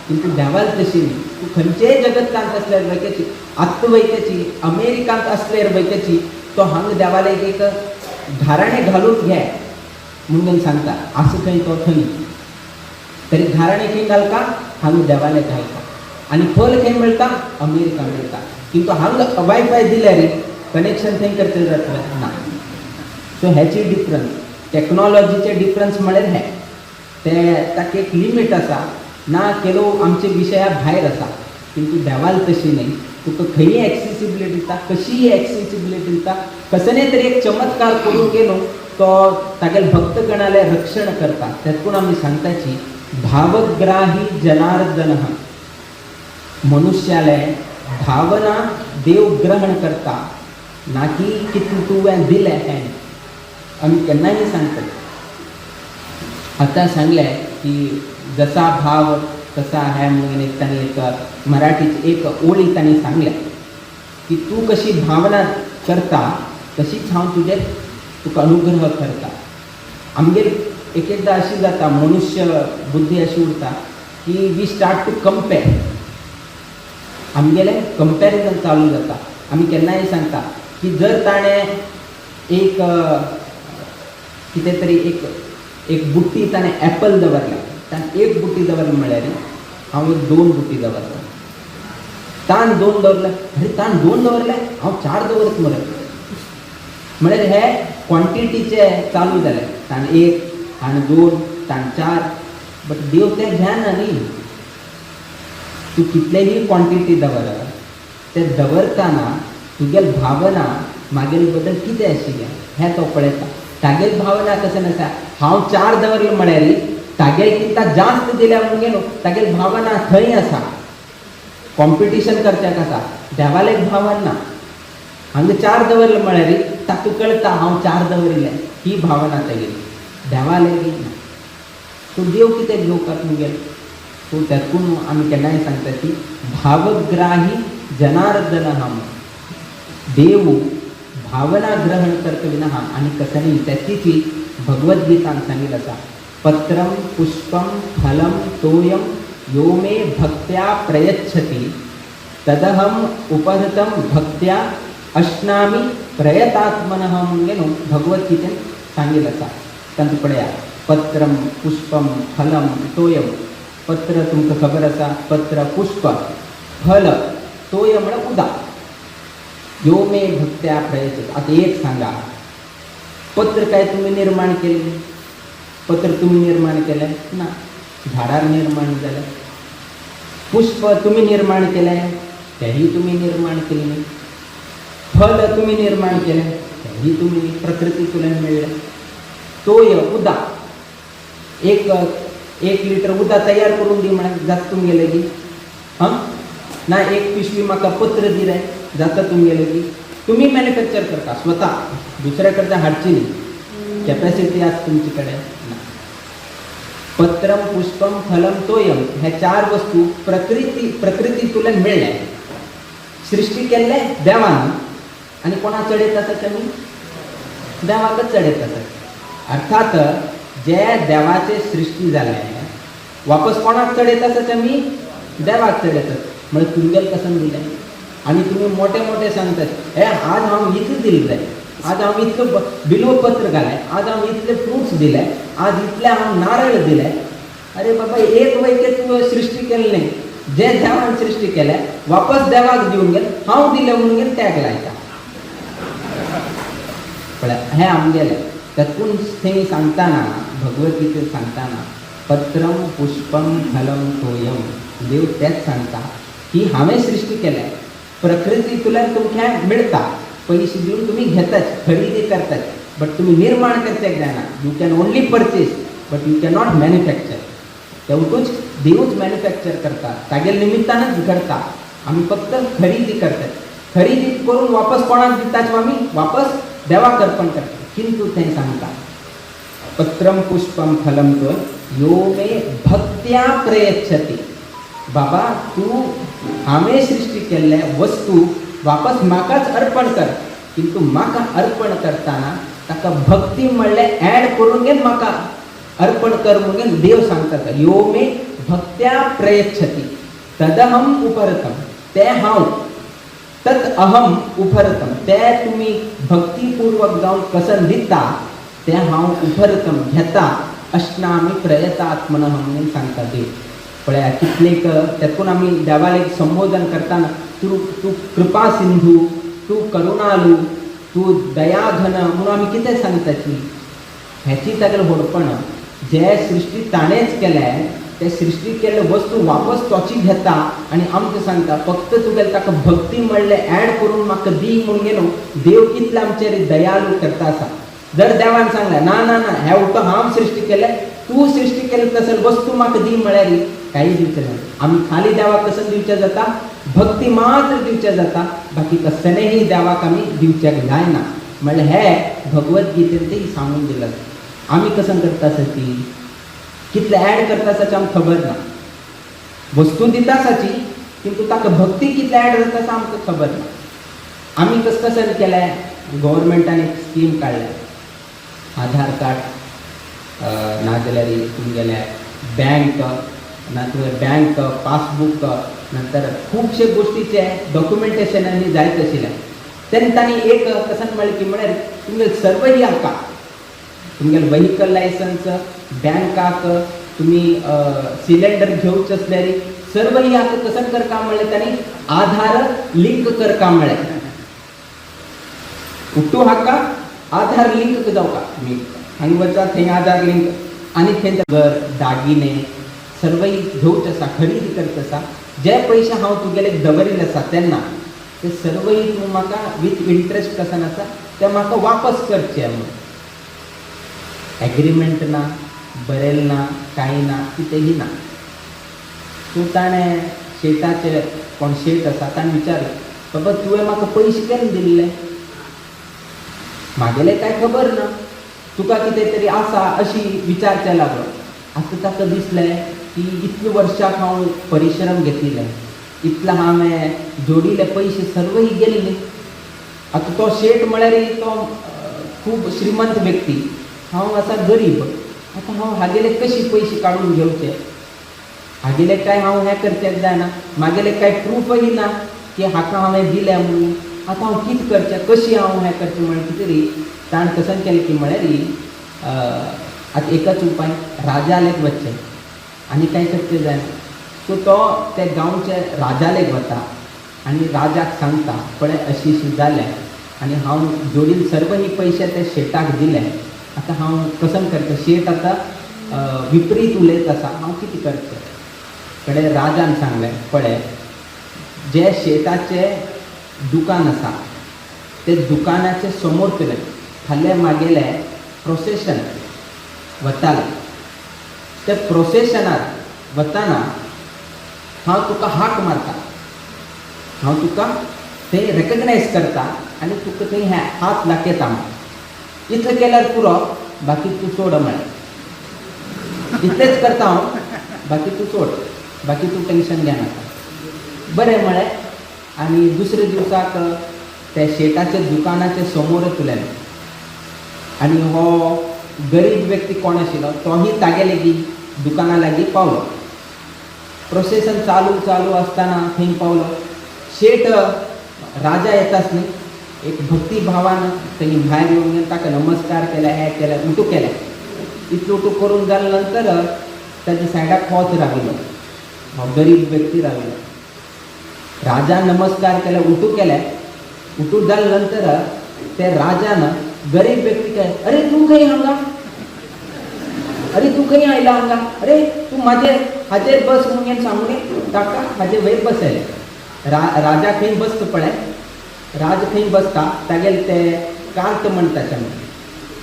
किंतु देवाल तशी न्ही. तूं खंयचेय जगतांत असल्यार वयतची, आत्त वयतची, अमेरिकांत असल्यार वयतची, तो हांगा देवाले एक घाराणें घालून घे म्हणून सांगता. असं खंय तो थंय तरी घाराणें खंय घालता, हांगा देवाले घालता. आनी फल खंय मेळटा, अमेरिका मेळटा. किंतु हांगा वायफाय दिल्यार कनेक्शन थंय करचें जातलें ना. सो हेची डिफरन्स, टॅक्नॉलॉजीचे डिफरन्स म्हळ्यार हे. ते ताका एक लिमीट आसा. ना केलो आमचे विशया भायर आसा. किंतु देवाल तशी न्ही. तुका खंय एक्सेसिबिलिटी दिता, कशी एक्सेसिबिलिटी दिता, कसले तरी एक चमत्कार करून गेलो तो तागेले भक्तगणाले रक्षण करता. तेतून आमी सांगताची भावग्राही जनार्दन. मनुष्याले भावना देव ग्रहण करता, ना की कितलें तुवें दिलें हें. आमी केन्नाय सांगता. आतां सांगलें की जसा भाव तसा है म्हणून एक तांणी एक मराठीत एक ओळी तांणी सांगल्या की तू कशी भावना करता तशीच हांव तुका अनुग्रह करता. आमगेर एक एकदां अशी जाता, मनुष्य बुद्धी अशी उरता की वी स्टार्ट टू कंपेर. आमगेलें कंपॅरिजन चालू जाता. आमी केन्नाय सांगता की जर ताणें एक कितें तरी एक बुट्टी ताणें एप्पल दवरला, ताणें एक बुट्टी दवरली म्हळ्यार हांव 2 बुट्टी दवरता. ताण 2 दवरले, अरे ताण 2 दवरले, हांव 4 दवरत मरे. म्हळ्यार हे क्वॉन्टिटीचे चालू जालें. ताण 1, ताण 2, ताण 4. बट देव तें घेना न्ही. तूं कितलेही क्वॉन्टिटी दवर, ते दवरतना तुगेल भावना म्हागेले बद्दल कितें आशिल्लें हें तो पळयता. तागेल भावना कशें आसा, हांव 4 दवरले म्हळ्यार तागेल किंता जास्त दिल्या म्हणून गेलो, तागेल भावना थंय आसा. कॉम्पिटिशन करच्याक आसा. देवाले भावना ना. हांगा 4 दवरले म्हळ्यार ताका कळटा हांव 4 दवरिल्लें, ही भावना तागेली. देवाले ना. सो देव कितें घेवपाक मुगेल. सो त्यातून आमी केन्नाय सांगता की भावग्राही जनार्दन हम. देव भावना ग्रहण करतविना हा. आनी कथनी त्याची भगवद्गीतान सांगिल्लें आसा, पत्रम पुष्पम फलम तोयम यो मे भक्त्या प्रयच्छति तदहम उपहृतम भक्त्या अश्नामी प्रयतात्मनः म्हणून भगवद्गीतेन सांगिल्लें आसा. तांचे पळया, पत्रम पुष्पम फलम तोयम. पत्र तुमकां खबर आसा, पत्र पुष्प, फल तोय म्हळ्यार उदक. यो मे भक्त्या प्रयच्छति. आता एक सांगा, पत्र काय तुम्ही निर्माण केले? पत्र तुम्ही निर्माण केले ना, झाडार निर्माण झालं. पुष्प तुम्ही निर्माण केले, तेही तुम्ही निर्माण केले. फल तुम्ही निर्माण केले, तेही तुम्ही प्रकृतीतून मिळले. तोय उदक, एक लिटर उदक तयार करून दी म्हणा, जातून गेले की हां ना. एक पिशवी म्हाका पत्र दिले, जाता तुम गेले की तुम्ही मॅन्युफॅक्चर करता स्वतः, दुसऱ्याकडे हाडची न्ही. कॅपॅसिटी आसा तुमचे कडेन ना. पत्रम पुष्पम फलम तोयम हे 4 वस्तू प्रकृतीतून मिळले. सृष्टी केल्ले देवान. आणि कोणा चडयत आसा? आमी देवाकच चडयत आसा. अर्थात जे देवाचे सृष्टी जाले वापस कोणाक चडयता तशें आमी देवाक चडयतात म्हणजे तुमगेल कसन दिलें आनी तुमी मोठे मोठे सांगतात हे आज हांव इतलें दिलें जाय आज हांव इतलें बिल्वपत्र घालें आज हांव इतले फ्रुट्स दिले आज इतले हांव नारळ दिले अरे बाबा एक वैके तूं सृष्टी केली नाही जे देवान सृष्टी केल्या वापस देवाक दिवन गेल हांव दिलें म्हणून गेल त्याग लायता पळय हें आमगेलें तातून थंय सांगताना भगवद्गीतेंत सांगताना पत्रम पुष्पम फलम तोयम देव तेच सांगता की हांवें सृष्टी केल्या प्रकृतींतल्यान तुमकां मिळता पयशे दिवन तुमी घेतात खरेदी करतात बट तुमी निर्माण करपाक जायना you can only purchase but you can not manufacture तेवढूच देवच मॅन्युफॅक्चर करता तागे निमित्तानच घडता आमी फक्त खरेदी करतात खरेदी करून वापस कोणाक दितात आमी वापस देवाक अर्पण करता किंतु थंय सांगता पत्रम पुष्पम फलम तो यो मे भक्त्या प्रयच्छति बाबा तू हांवें सृष्टी केल्ले वस्तू वापस म्हाकाच अर्पण कर किंतु म्हाका अर्पण करताना ताका भक्ती म्हणलें ऍड करून घे म्हाका अर्पण कर म्हणून देव सांगतात यो मे भक्त्या प्रयच्छति तदहम उपरतम ते हांव तत् अहम उपरतम ते तुमी भक्तीपूर्वक जावन कसन दिता ते हांव उपरतम घेता अश्नामी प्रयतात्मन म्हणून सांगता देव पळया कितलेक तेतून आमी देवाक संबोधन करताना तूं कृपा सिंधू तूं करुणालू तूं दयाघन म्हणून आमी कितें सांगताची हेची तागेलें व्हडपण जे सृष्टी ताणेंच केलें ते सृष्टी केल्ले वस्तू वापस तोची घेता आनी आमकां सांगता फक्त तुगेलें ताका भक्ती म्हणलें ऍड करून म्हाका दी म्हणून गेलो देव कितले आमचेर दयालू करता आसा जर देवान सांगलें ना ना ना हे उठो हांव सृष्टी केलें तूं सृष्टी केलें तसले वस्तू म्हाका दी म्हळ्यार काही दिवचें ना आमी खाली देवाक कसं दिवचें जाता भक्ती मात्र दिवचें जाता बाकी कसलेंय देवाक आमी दिवचें जायना म्हणल्यार हे भगवद्गीतेंतय सांगून दिलां आमी कसं करता आसाची कितले ऍड करता आसाची आमकां खबर ना वस्तू दिता आसाची किंतु ताका भक्ती कितले ऍड जाता आसा आमकां खबर ना आमी कसं केलें गव्हर्मेंटान एक स्कीम काडल्या आधार कार्ड नाजाल्यार तुमगेले बँक नाजाल्यार बँक पासबूक नंतर खुबशे गोष्टीचे डॉक्युमेंटेशन आनी जायत आशिल्लें तेन्ना तांणी एक कसन म्हणलें की म्हळ्यार तुमगेले सर्वही हाका तुमगेले व्हेहिकल लायसन्स बँकाक तुमी सिलेंडर घेवचे असल्यार सर्वही हाका कसन करता म्हणलें तांणी आधार लिंक करता म्हणलें उठू हाका आधार लिंक जावका तुमी हांगा वचा थंय आधार लिंक आनी थंय घर दागिने सर्वही घेवचे आसा खरेदी करता आसा जे पयशे हांव तुगेले दवरिल्ले आसा तेन्ना ते सर्वही तूं म्हाका विथ इंट्रस्ट कसन आसा ते म्हाका वापस करचे म्हणून एग्रीमेंट ना बरयल ना कांय ना कितेंही ना सो ताणें शेताचे कोण शेत आसा ताणें विचारलें बाबा तुवें म्हाका पयशे केन्ना दिल्ले म्हागेलें कांय खबर ना तुका कितें तरी आसा अशी विचारचें लागलो आतां ताका दिसलें की इतलीं वर्सां हांव परिश्रम घेतिल्ले इतलें हांवें जोडिल्ले पयशे सर्वही गेल्ले आतां तो शेट म्हळ्यार तो खूब श्रीमंत व्यक्ती हांव आसा गरीब आतां हांव हागेले कशी पयशे काडून घेवचे हागेले कांय हांव हें करचें जायना म्हागेले कांय प्रूफय ना की हाका हांवें दिलें म्हणून आतां हांव कितें करचें कशी हांव हें करचें म्हणून कितें तरी ताणें कसन केलें की म्हळ्यार आतां एकच उपाय राजालेक वचचें आनी कांय करचें जायना सो तो ते गांवचे राजालेक वता आनी राजाक सांगता पळय अशी अशी जालें आनी हांव जोडीन सर्व ही पयशे ते शेटाक दिले आतां हांव कसन करचें शेट आतां विपरीत उलयत आसा हांव कितें करचें कडेन राजान सांगलें पळय जे शेताचें दुकान आसा ते दुकानाचे समोरतले फाल्यां मागेलें प्रोसेशन वतालें ते प्रोसेशनाक वताना हांव तुका हाक मारता हांव तुका थंय रेकग्नायज करता आनी तुका थंय हात दाखयता इतलें केल्यार पुरो बाकी तूं सोड म्हळें इतलेंच करता हांव बाकी तूं सोड बाकी तूं टेंशन घेनाका बरें म्हळें आनी दुसरे दिवसाक ते शेटाचे दुकानाचे समोरच उरलें आनी हो गरीब व्यक्ती कोण आशिल्लो तोही तागे लेगी दुकाना लागीं पावलो. प्रोसेसन चालू आसतना थंय पावलो. शेट राजा येताच न्ही एक भक्ती भावान थंय भायर येवन ताका नमस्कार केले, हें केलें, उटू केलें. इतलें उटू करून जाले नंतर ताच्या सायडाक होच राविलो, हो गरीब व्यक्ती राविलो. राजान नमस्कार केले, उटू केलें. उटू जाले नंतर ते राजान गरीब व्यक्ती काय, अरे तू खंय हांगा, अरे तू खंय आयला हांगा, अरे तू हाजेर बस म्हणून सांगून ताका हाजे वयर बसयलें. राजा खंय बसता पळय, राज खंय बसता तागेले ते कार्त म्हणटा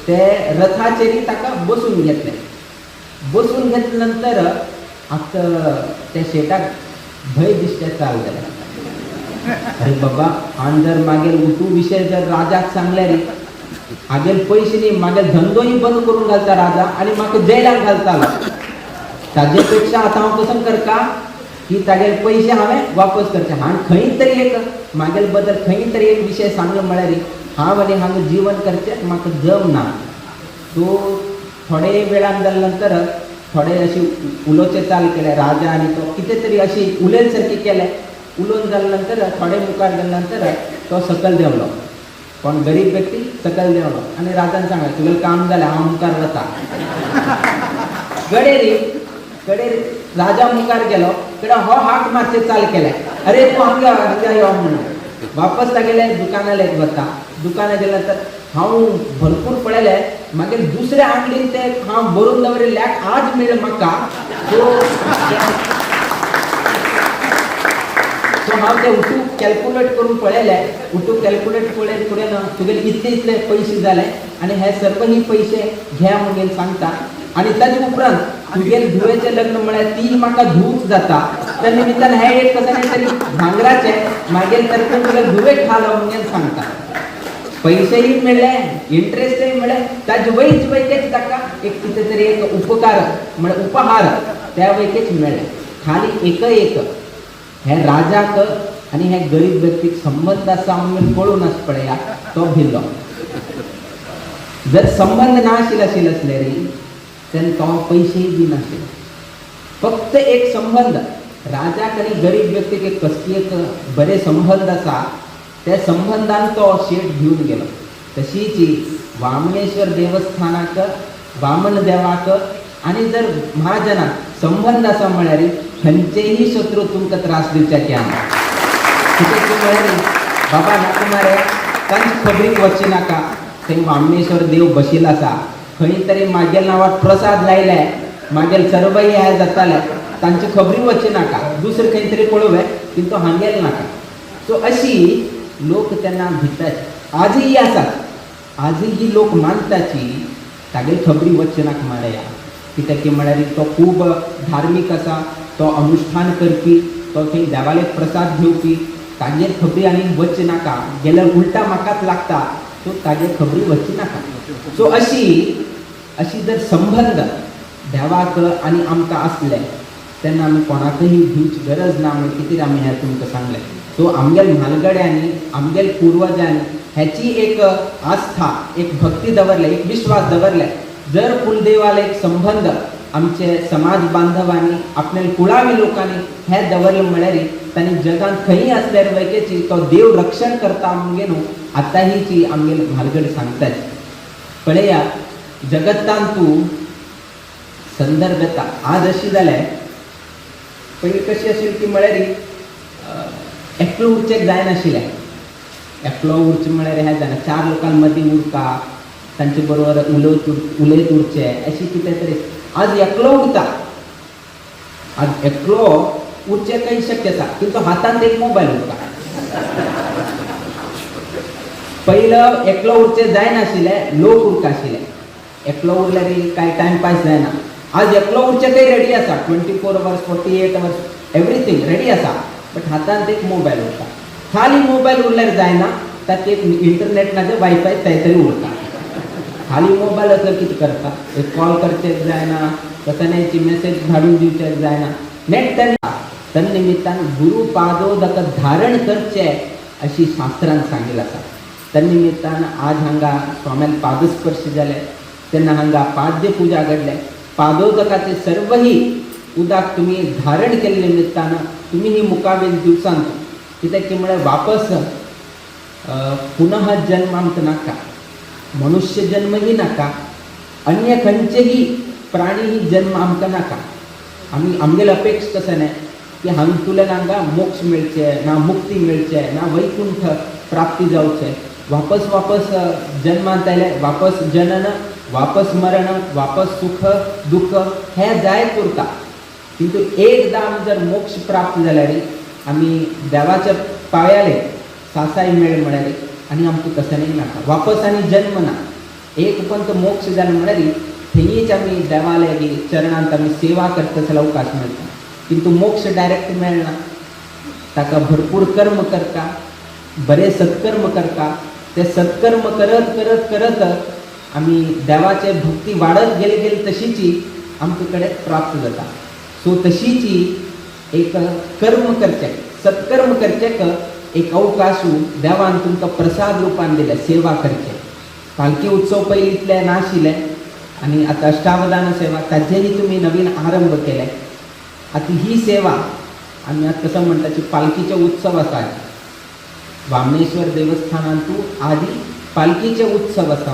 ते रथाचेर ताका बसून घेतलें. बसून घेतले नंतर आतां त्या शेटाक भंय दिसचें चालू जालें. अरे बाबा हांवें जर मागीर उठू विशय जर राजाक सांगले रे, हागेले पयशे न्ही मागेल धंदोय बंद करून घालता राजा आनी म्हाका जेलाक घालतालो. ताजे पेक्षा आतां हांव कसो करता की तागेले पयशे हांवें वापस करचे. हांवें खंय तरी एक म्हागेले बद्दल खंय तरी एक विशय सांगलो म्हळ्यार हांव आनी हांगा जीवन करचें म्हाका जमना. सो थोडे वेळान जाले नंतर थोडे अशी उलोवचें चालू केलें. राजा आनी तो कितें तरी अशी उलयले सारकी केलें. उलोवन जाले नंतर थोडे मुखार गेले नंतर तो सकयल देंवलो. कोण गरीब व्यक्ती सकयल देंवलो आनी राजान सांगलें तुगेलें काम जालें, हांव मुखार वता. कडेर राजा मुखार गेलो. कडेन हो हाक मारचें चालू केलें, अरे तूं हांगा यो म्हणून. वापस तागेले दुकानार वता. दुकानार गेले नंतर हांव भरपूर पळयलें, मागीर दुसऱ्या आंगडीन ते हांव बरोवन दवरिल्ल्याक आज मेळ्ळें म्हाका. सो हांव ते उठू कॅल्क्युलेट करून पळयलें. उठू कॅल्क्युलेट पळयन तुगेले इतले पयशे जाले आनी हे सर्व ही पयशे घ्या म्हणून सांगता. आनी ताजे उपरांत तुगेले धुवेचें लग्न म्हळ्यार ती म्हाका धूच जाता. त्या निमित्तान हे एक कसं तरी भांगराचें मागीर तर्फे तुगेले धुवेक घालो म्हणून सांगता. पयशेय मेळ्ळे, इंट्रस्टय मेळ्ळे. ताजे वयकेच ताका एक कितें तरी एक उपकार म्हळ्यार उपहार त्या वयकेच मेळ्ळे. खाली एक हे राजाक आनी हे गरीब व्यक्तीक संबंध आसा म्हणून कळून आस पळया तो भिल्लो. जर संबंध नाशिल्ले आसले रे तेन्ना तो पयशेय बी नाशिल्ले. फक्त एक संबंध राजाक आनी गरीब व्यक्तीक एक कसली एक बरे संबंध आसा. त्या संबंधान तो शेट घेवन गेलो. तशीच वामनेश्वर देवस्थानाक वामन देवाक आनी जर महाजनाक संबंध आसा म्हळ्यार खंयचेही शत्रू तुमकां त्रास दिवचे ना. कितें म्हळ्यार बाबा नाका मरे तांचे खबरीक वचची नाका. थंय वामनेश्वर देव बशिल्लो आसा. खंय तरी म्हागेल नांवार प्रसाद लायले, म्हागेल सर्वय हे जाताले, तांचे खबरी वचची नाका. दुसरें खंय तरी पळोवं किंतु हांगेल नाका. सो अशी लोक तेन्ना भितात. आजही आसात. आजही ही लोक मानताची तागेली खबरी वचची नाका म्हळ्या. कित्याक की म्हळ्यार तो खूब धार्मीक आसा, तो अनुष्ठान करपी, तो थंय देवाले प्रसाद घेवपी. तागेर खबरी आनी वचची नाका. गेल्यार उलटा म्हाकाच लागता. सो तागेर खबरी वचची नाका. सो अशी जर संबंध देवाक आनी आमकां आसले तेन्ना आमी कोणाकय भिवची गरज ना म्हणून कितें आमी हें तुमकां सांगलें. सो आमगेल म्हालगड्यांनी आमगेल पुर्वजांनी हेची एक आस्था, एक भक्ती दवरले, एक विश्वास दवरले. जर कुलदेवाला एक संबंध आमचे समाज बांधवांनी आपल्या कुळावी लोकांनी हे दवरले म्हळ्यार तांणी जगान खंय आसल्यार वयकेची तो देव रक्षण करता म्हणून आतां ही आमगेले म्हालगडे सांगतात. पळया जगतान तूं संदर्भ येता. आज अशी जालें, पयलीं कशी आशिल्ली की म्हळ्यार एकलो उरचें जायनाशिल्लें. एकलो उरचें म्हळ्यार हें जायना. 4 लोकां मदीं उरता, तांचे बरोबर उलयत उरचें अशी कितें तरी. आज एकलो उरता. आज एकलो उरचें काही शक्य आसा किंतु हातांत एक मोबायल उरता. पयलो एकलो उरचें जायनाशिल्लें, लोक उरता आशिल्ले. एकलो उरल्यार कांय टायमपास जायना. आज एकलो उरचें काही रेडी आसा. 24 hours 48 hours एवरीथींग रेडी आसा. बट हातांत एक मोबायल उरता. खाली मोबायल उरल्यार जायना. ताका एक इंटरनेट ना वायफाय थंय तरी उरता. खाली मोबायल असल्यार कितें करता. एक कॉल करचें जायना, कसल्याची मेसेज धाडून दिवचें जायना. नेट तन्निमित्तान गुरु पादोदक धारण करचें अशी शास्त्रांत सांगिल्लें आसा. तन्निमित्तान आज हांगा स्वाम्यान पादस्पर्श जाले. तेन्ना हांगा पाद्य पुजा घडले. पादोदकाचे सर्वही उदक तुम्ही धारण केल्ले निमतान तुम्ही ही मुखावेल दिवसांत कित्याक की म्हळ्यार वापस पुनः जन्म आमकां नाका, मनुष्य जन्मही नाका, अन्य खंयचेही प्राणी ही जन्म आमकां नाका. आमगेले अपेक्ष कशें न्हय की हांगतुल्यान हांगा मोक्ष मेळचे ना, मुक्ती मेळचे ना, वैकुंठ प्राप्ती जावचे. वापस जन्मांत आयले, वापस जनन, वापस मरण, वापस सुख दुःख हें जायत उरता. किंतु एकदां आमी जर मोक्ष प्राप्त जाल्यार आमी देवाच्या पांयाले सासाय मेळ म्हळ्यार आनी आमकां कशेंय नाका, वापस आनी जन्म ना. एक पंत मोक्ष जालो म्हळ्यार थंयच आमी देवाले चरणांत आमी सेवा करता अवकाश मेळटा. किंतु मोक्ष डायरेक्ट मेळना. ताका भरपूर कर्म करता, बरे सत्कर्म करता. ते सत्कर्म करत करत करत आमी देवाचे भक्ती वाडत गेले तशीची आमचे कडेन प्राप्त जाता. सो तशीची एक कर्म करचें, सत्कर्म करचेक एक अवकाश देवान तुमकां प्रसाद रुपान दिले सेवा करचे. पालखी उत्सव पयलींतले नाशिल्ले आनी आतां अष्टावधान सेवा ताचेही तुमी नवीन आरंभ केले. आतां ही सेवा आमी आतां कसं म्हणटा की पालखीचे उत्सव आसा. वामनेश्वर देवस्थानांतू आदी पालखीचे उत्सव आसा.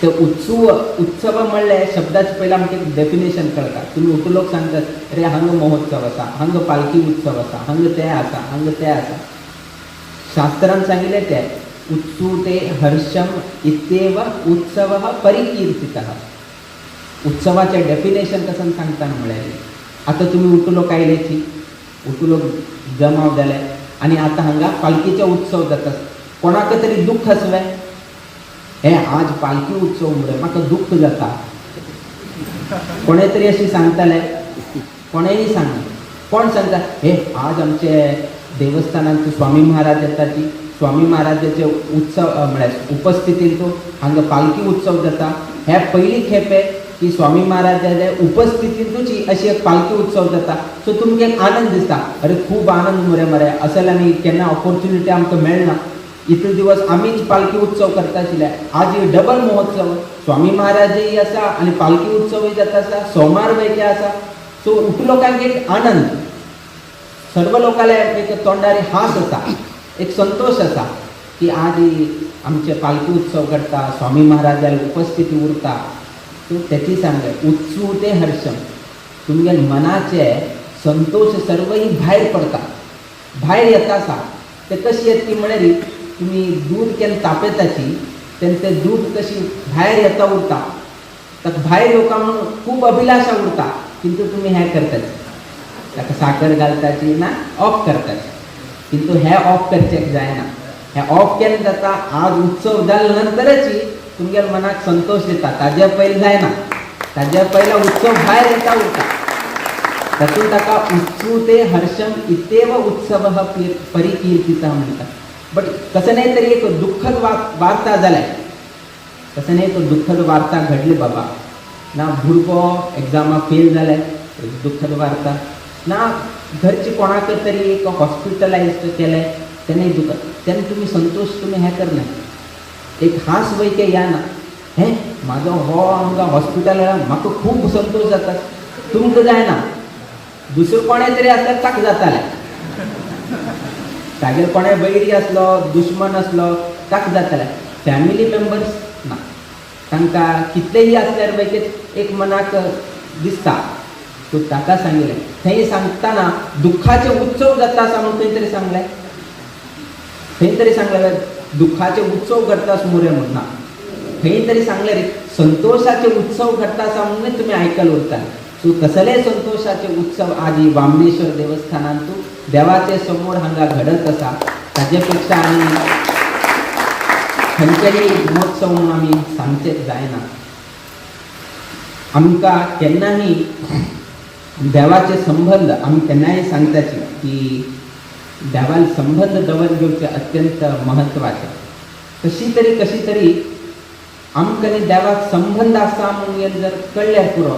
ते उत्सव म्हणले शब्दाचे पयलीं आमकां एक डेफिनेशन कळटा. तुमी उठलोक सांगतात अरे हांगा महोत्सव आसा, हांगा पालखी उत्सव आसा, हांगा तें आसा, हांगा तें आसा. शास्त्रांत सांगिल्लें तें उत्सुते हर्षम इत्येव उत्सवः परिकीर्तितः. उत्सवाचें डेफिनेशन कसं सांगता म्हळ्यार आतां तुमी उठलोक आयलेची, उठलोक जमाव जाले आनी आतां हांगा पालखीचे उत्सव जाता. कोणाक तरी दुख्ख आसलें, हे आज पालखी उत्सव मुळे म्हाका दुख्ख जाता. कोणे तरी अशी सांगताले, कोणेही सांगले. कोण सांगता हे आज आमचे देवस्थानांत स्वामी महाराज येताची, स्वामी महाराजाचे उत्सव म्हळ्यार उपस्थितीन तो हांगा पालखी उत्सव जाता. हे पयली खेपे की स्वामी महाराजाच्या उपस्थितींतूच अशी एक पालखी उत्सव जाता. सो तुमकां एक आनंद दिसता, अरे खूब आनंद मरे असेल आनी केन्ना ऑपॉर्च्युनिटी आमकां मेळना. इतले दिवस आमीच पालखी उत्सव करता आशिल्ले, आज ही डबल महोत्सव, स्वामी महाराजय आसा आनी पालखी उत्सवय जाता आसा, सोमार वैके आसा. सो उठलोकांक एक आनंद, सर्व लोकांले एक तोंडार हास आसा, एक संतोष आसा की आज आमचे पालखी उत्सव करता, स्वामी महाराजाला उपस्थिती उरता. सो त्याची सांगले उत्सुते हर्षम. तुमगे मनाचे संतोष सर्वही भायर पडता, भायर येता आसा. ते कशी येत ती म्हळ्यार तुम्ही दूध केन्ना तापयताची तेन्ना तें दूध कशी भायर येता उरता. ताका भायर येवका म्हणून खूब अभिलाषा उरता. किंतु तुमी हें करताची, ताका साखर घालताची ना ऑफ करताची. किंतु हें ऑफ करचें जायना. हें ऑफ केन्ना जाता आज उत्सव जाले नंतरच तुमगे मनाक संतोष येता. ताज्या पयलीं जायना. ताज्या पयला उत्सव भायर येता उरता. तातूंत ताका उत्सुते हर्षम इत्येव उत्सवः परिकीर्तितः म्हणटा. बट कसं नाही तरी एक दुःखद वार्ता जाल्या. कसं नाही तो दुःखद वार्ता घडली बाबा. ना भुरगो एग्जामाक फेल जाले, दुःखद वार्ता. ना घरचे कोणाक तरी एक हॉस्पिटलायज केले, तेन्नाय दुःख. तेन्ना तुमी संतोष तुमी हें करना, एक हांस वैके या ना. हें म्हाजो हो हांगा हॉस्पिटल म्हाका खूब संतोष जाता. तुमकां जायना. दुसरो कोणें तरी आसल्यार ताका जातालें. तागेर कोणें वैरी आसलो, दुश्मन आसलो ताका जातालें. फॅमिली मेंबर्स ना. तांकां कितलेही आसल्यार वैकेत एक मनाक दिसता. सो ताका सांगिल्लें थंय सांगतना दुख्खाचे उत्सव जाता आसा म्हणून खंय तरी सांगलें. खंय तरी सांगलें दुख्खाचे उत्सव घडटा मुरे म्हणून ना. खंय तरी सांगलें रे संतोषाचे उत्सव घडटा आसा म्हणून तुमी आयकल उरता. सो कसले संतोषाचे उत्सव आदी वामनेश्वर देवस्थानांतू देवाचे समोर हांगा घडत आसा. ताजे पेक्षा आनी खंयचेय महोत्सव म्हणून आमी सांगचेच जायना. आमकां केन्नाही देवाचे संबंध आमी केन्नाय सांगताची की देवाल संबंध दवर घेवचे अत्यंत महत्वाचे. कशी तरी आमकां देवाक संबंध आसा म्हणून जर कळ्ळें पुरो,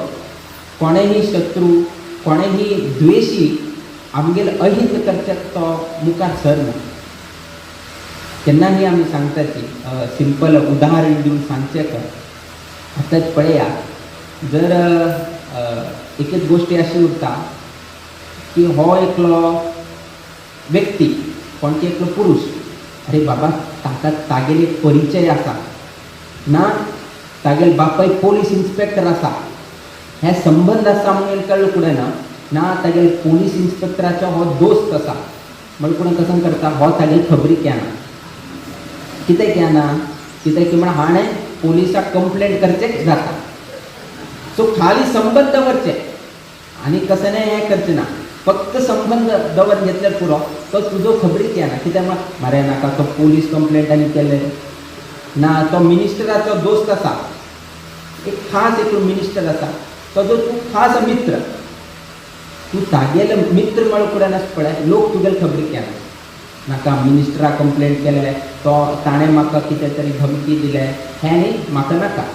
कोणेही शत्रू कोणेही द्वेषी आमगेर अहित करचेक तो मुखार सरना. केन्नाही आमी सांगता की सिंपल उदाहरण दिवन सांगचें का आतांच पळया जर एक एक गोष्टी अशी उरता की हो एकलो व्यक्ती कोणती एकलो पुरुष अरे बाबा ताका तागेले एक परिचय आसा ना तागेले बापाय पोलीस इन्स्पेक्टर आसा हे संबंध आसा म्हणून कळ्ळें फुडें ना तागेले पोलीस इन्स्पेक्टराचो हो दोस्त आसा म्हणून फुडें कसं करता हो तागेली खबरी घेना कितें घेना कितें की म्हण हाणें पोलिसाक कंप्लेंट करचें जाता सो खाली संबंध दवरचे आनी कसं हें करचें ना फक्त संबंध दवर घेतल्यार पुरो तो तुजो खबरी घेना कित्याक मरे नाका तो पोलीस कंप्लेंट आनी केले ना तो मिनिस्टराचो दोस्त आसा एक खास एक मिनिस्टर आसा तो तूं खास मित्र तूं तागेले मित्र म्हणून फुडें आस पळय लोक तुगेले खबरी घेना नाका मिनिस्टराक कंप्लेंट केले तो ताणें म्हाका कितें तरी धमकी दिले हें न्ही म्हाका नाका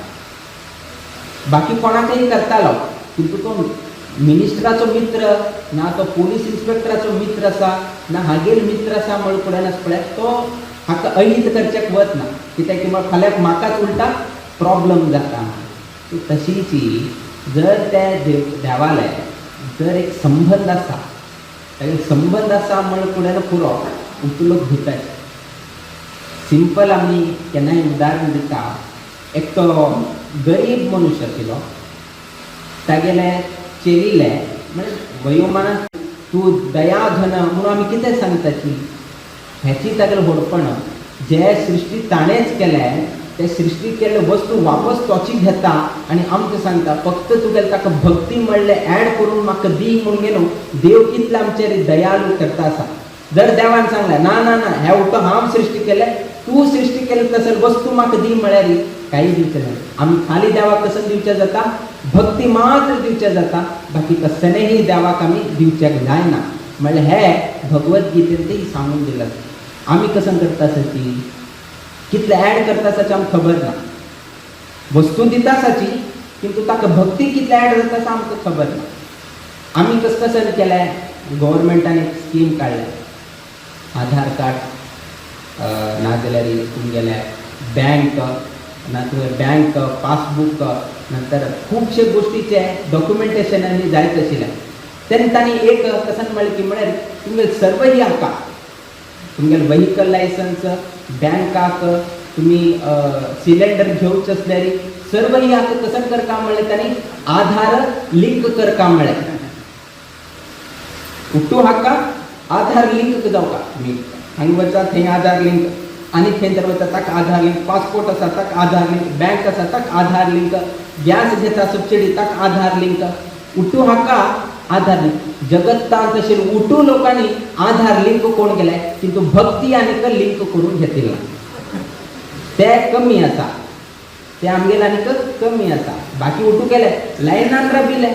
बाकी कोणाकय करतालो किंतु तो मिनिस्टराचो मित्र ना तो पोलीस इन्स्पेक्टराचो मित्र आसा ना हागेर मित्र आसा म्हणून फुडें आस पळय तो हाका अहित करचेक वचना कित्याक की फाल्यां म्हाकाच उलटा प्रॉब्लम जाता तशीच जर ते देवाले जर एक संबंध आसा संबंध आसा म्हणून फुडें पुरो उचलूक भितर सिंपल आमी केन्नाय उदाहरण दिता एक तो गरीब मनुश्य आशिल्लो तागेले चेलिले म्हणजे वयोमानांत तूं दया घन म्हणून आमी कितें सांगता की हेची तागेलें व्हडपण जे सृश्टी ताणेंच केलें ते सृश्टी केल्ले वस्तू वापस तोची घेता आनी आमकां सांगता फक्त तुगेले ताका भक्ती म्हणलें ऍड करून म्हाका दी म्हणून गेलो देव कितले आमचेर दयालू करता आसा जर देवान सांगलें ना ना ना हे उठो हांव सृश्टी केलें तूं सृश्टी केलें तसले वस्तू म्हाका दी म्हळ्यार काही दिवचें ना आमी खाली देवाक कसं दिवचें जाता भक्ती मात्र दिवचें जाता बाकी कसलेंय देवाक आमी दिवचें जायना म्हणल्यार हे भगवद्गीतेन तें सांगून दिलां आमी कसं करता आसाची कितले ऍड करता आसाची आमकां खबर ना वस्तू दिता आसाची किंतु ताका भक्ती कितले ऍड जाता आसा आमकां खबर ना आमी कसं केलें गव्हर्मेंटान एक स्कीम काडल्या आधार कार्ड नाजाल्यार तुमगेले बँक ना तुवें बँक पासबूक नंतर खुबशे गोश्टीचे डॉक्युमेंटेशन आनी जायत आशिल्लें तेन्ना तांणी एक कसन म्हणलें की म्हळ्यार तुमगे सर्व ही हाका तुमगेलें व्हेहिकल लायसन्स बँकाक तुमी सिलेंडर घेवचे आसल्यार सर्व ही हाका कसन करता म्हणलें तांणी आधार लिंक करता म्हणलें उठू हाका आधार लिंक जावका तुमी हांगा वचा थंय आधार लिंक आनी थंय तर वता ताका आधार लिंक पासपोर्ट आसा ताका आधार लिंक बँक आसा ताका आधार लिंक गॅस घेता सबसिडी ताका आधार लिंक उठू हाका आधार लिंक जगत्तांत तशें उठू लोकांनी आधार लिंक कोण केले किंतु भक्ती आनीक लिंक करून घेतिल्ला ते कमी आसा ते आमगेले आनीक कमी आसा बाकी उठू केले लायनान राबिले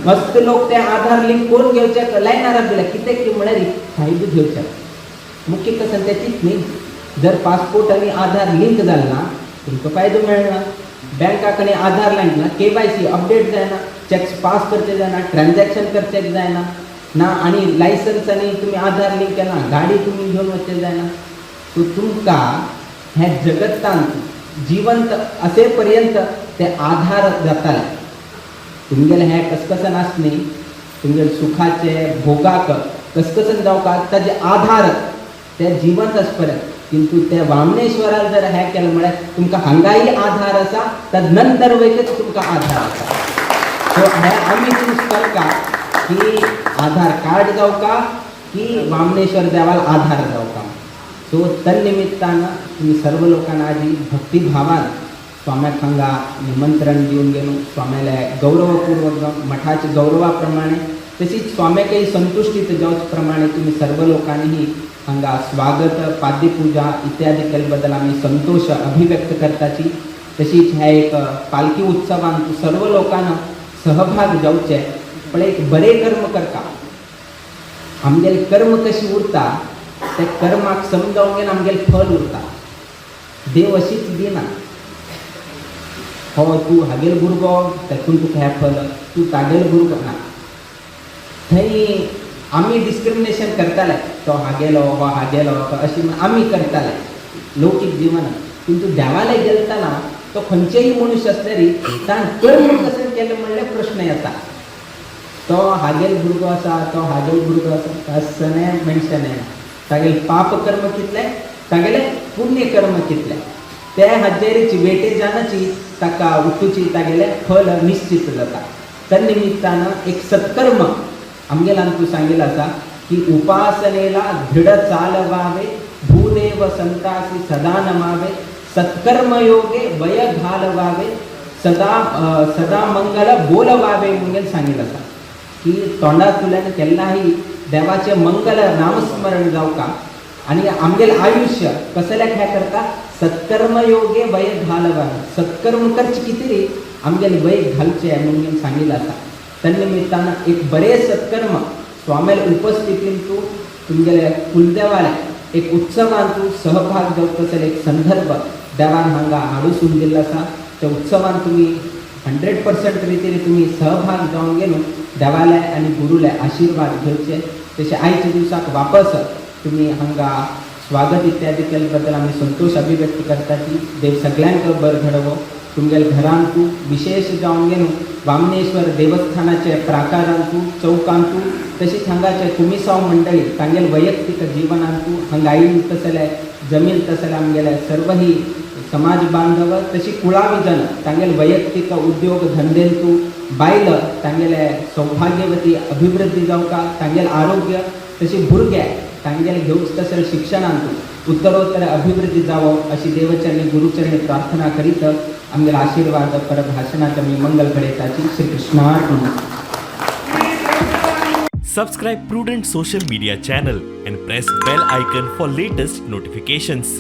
मस्त लोक ते आधार लिंक करून घेवचे लायनान राबिले कितें की म्हळ्यार फायदो घेवचे मुख्य कसं त्याचीच न्ही जर पासपोर्ट आनी आधार लिंक जालना तुमकां फायदो मेळना बँकाक आनी आधार लिंक ना KYC अपडेट जायना चॅक्स पास करचे जायना ट्रान्झॅक्शन करचें जायना ना आनी लायसन्स आनी तुमी आधार लिंक केला गाडी तुमी घेवन वचचें जायना सो तुमकां हे जगतांत जिवंत असे पर्यंत ते आधार जाताले तुमगेले हे कसकसन आसनी तुमगेले सुखाचे भोगाक कसकसन जावका ताजे आधार ते जिवंत आसपर्यंत किंतु ते वामनेश्वराक जर हे केलें म्हळ्यार तुमकां हांगाय आधार आसा ताजे नंतर वयतच तुमकां आधार आसा सो हे आमी चूज करता की आधार कार्ड जावका की वामनेश्वर देवाल आधार जावका सो तन्निमित्तान तुमी सर्व लोकांना आजी भक्तिभावान स्वाम्याक हांगा निमंत्रण दिवन गेलो स्वाम्याले गौरवपूर्वक मठाच्या गौरवा प्रमाणे तशीच स्वाम्याकय संतुष्टीत जावचे प्रमाणे तुम्ही सर्व लोकांनीही हांगा स्वागत पाद्यपूजा इत्यादी केले बद्दल आम्ही संतोष अभिव्यक्त करताची तशीच ह्या एक पालखी उत्सवान सर्व लोकांना सहभाग जावचे पण एक बरे कर्म करता आमगेले कर्म कशी उरता ते कर्माक समजावून घेवन आमगेले फल उरता देव अशीच दिना हो तू हागेल भुरगो तेतून तुका हे फल तू तागेल भुरगो ना थंय आमी डिस्क्रिमिनेशन करताले तो हागेलो हो हागेलो तो अशी आमी करताले लौकीक जिवनात. किंतु देवाले गेलतना तो खंयचेय मनुष्य असल्यारी ताण कर्म कशें केलें म्हणल्यार प्रश्न येता. तो हागेल भुरगो आसा तो हागेल भुरगो आसा तसने मेन्शन तागेले पाप कर्म कितले तागेले पुण्य कर्म कितले ते हाजेरीची वेटेजानाची ताका उठूची तागेले फल निश्चित जाता. त्या निमित्तानं एक सत्कर्म आमगेलान तू सांगितलं असा की उपासनेला दृढ चालवावे भूदेव संतासी सदा नमावे सत्कर्मयोगे वय घालवावे सदा मंगल बोलवावे म्हणून सांगितलं असा की तोंडातल्यान केन्नाही देवाचे मंगल नामस्मरण जावका आणि आमगेल आयुष्य कसल्याक हे करता सत्कर्मयोगे वय घालवावे सत्कर्म करचे कितें आमगेले वय घालचे म्हणून सांगितलं असा. त्या निमित्तानं एक बरे सत्कर्म स्वामेल उपस्थितीन तू तुमगेले कुलदेवाले एक उत्सवान तू सहभाग घेवप तसले एक संदर्भ देवान हांगा हाडून दिल्लो आसा. त्या उत्सवान तुम्ही 100% रितीन तुम्ही सहभाग जावन गेलो देवाले आनी गुरुले आशीर्वाद घेवचे. तशें आयच्या दिवसाक वापस तुम्ही हांगा स्वागत इत्यादी केले बद्दल आमी संतोष अभिव्यक्त करता की देव सगळ्यांक बरें घडोवो. तुमगेल घरान तू विशेष जावन गेलो वामनेश्वर देवस्थानाचे प्राकारान तू चौकान तू तशीच हांगाचे कुमिसांव मंडळी तांगेल वैयक्तीक जिवनान तू हांगाईन तसले जमीन तसले आमगेले सर्व ही समाज बांधव तशी कुळावी जन तांगेल वैयक्तीक उद्योग धंदेन तू बायल तांगेले सौभाग्यवती अभिवृद्धी जावका तांगेल आरोग्य तशी भुरगे तांगेले घेवच तसले शिक्षणान तू उत्तरोत्तर अभिवृद्धी जावो अशी देवचरणी गुरुचरणी प्रार्थना करीत आमगेले आशीर्वाद परभाषणात मी मंगल कळयताची श्री कृष्णार्पण. Subscribe Prudent social media channel and press bell icon for latest notifications.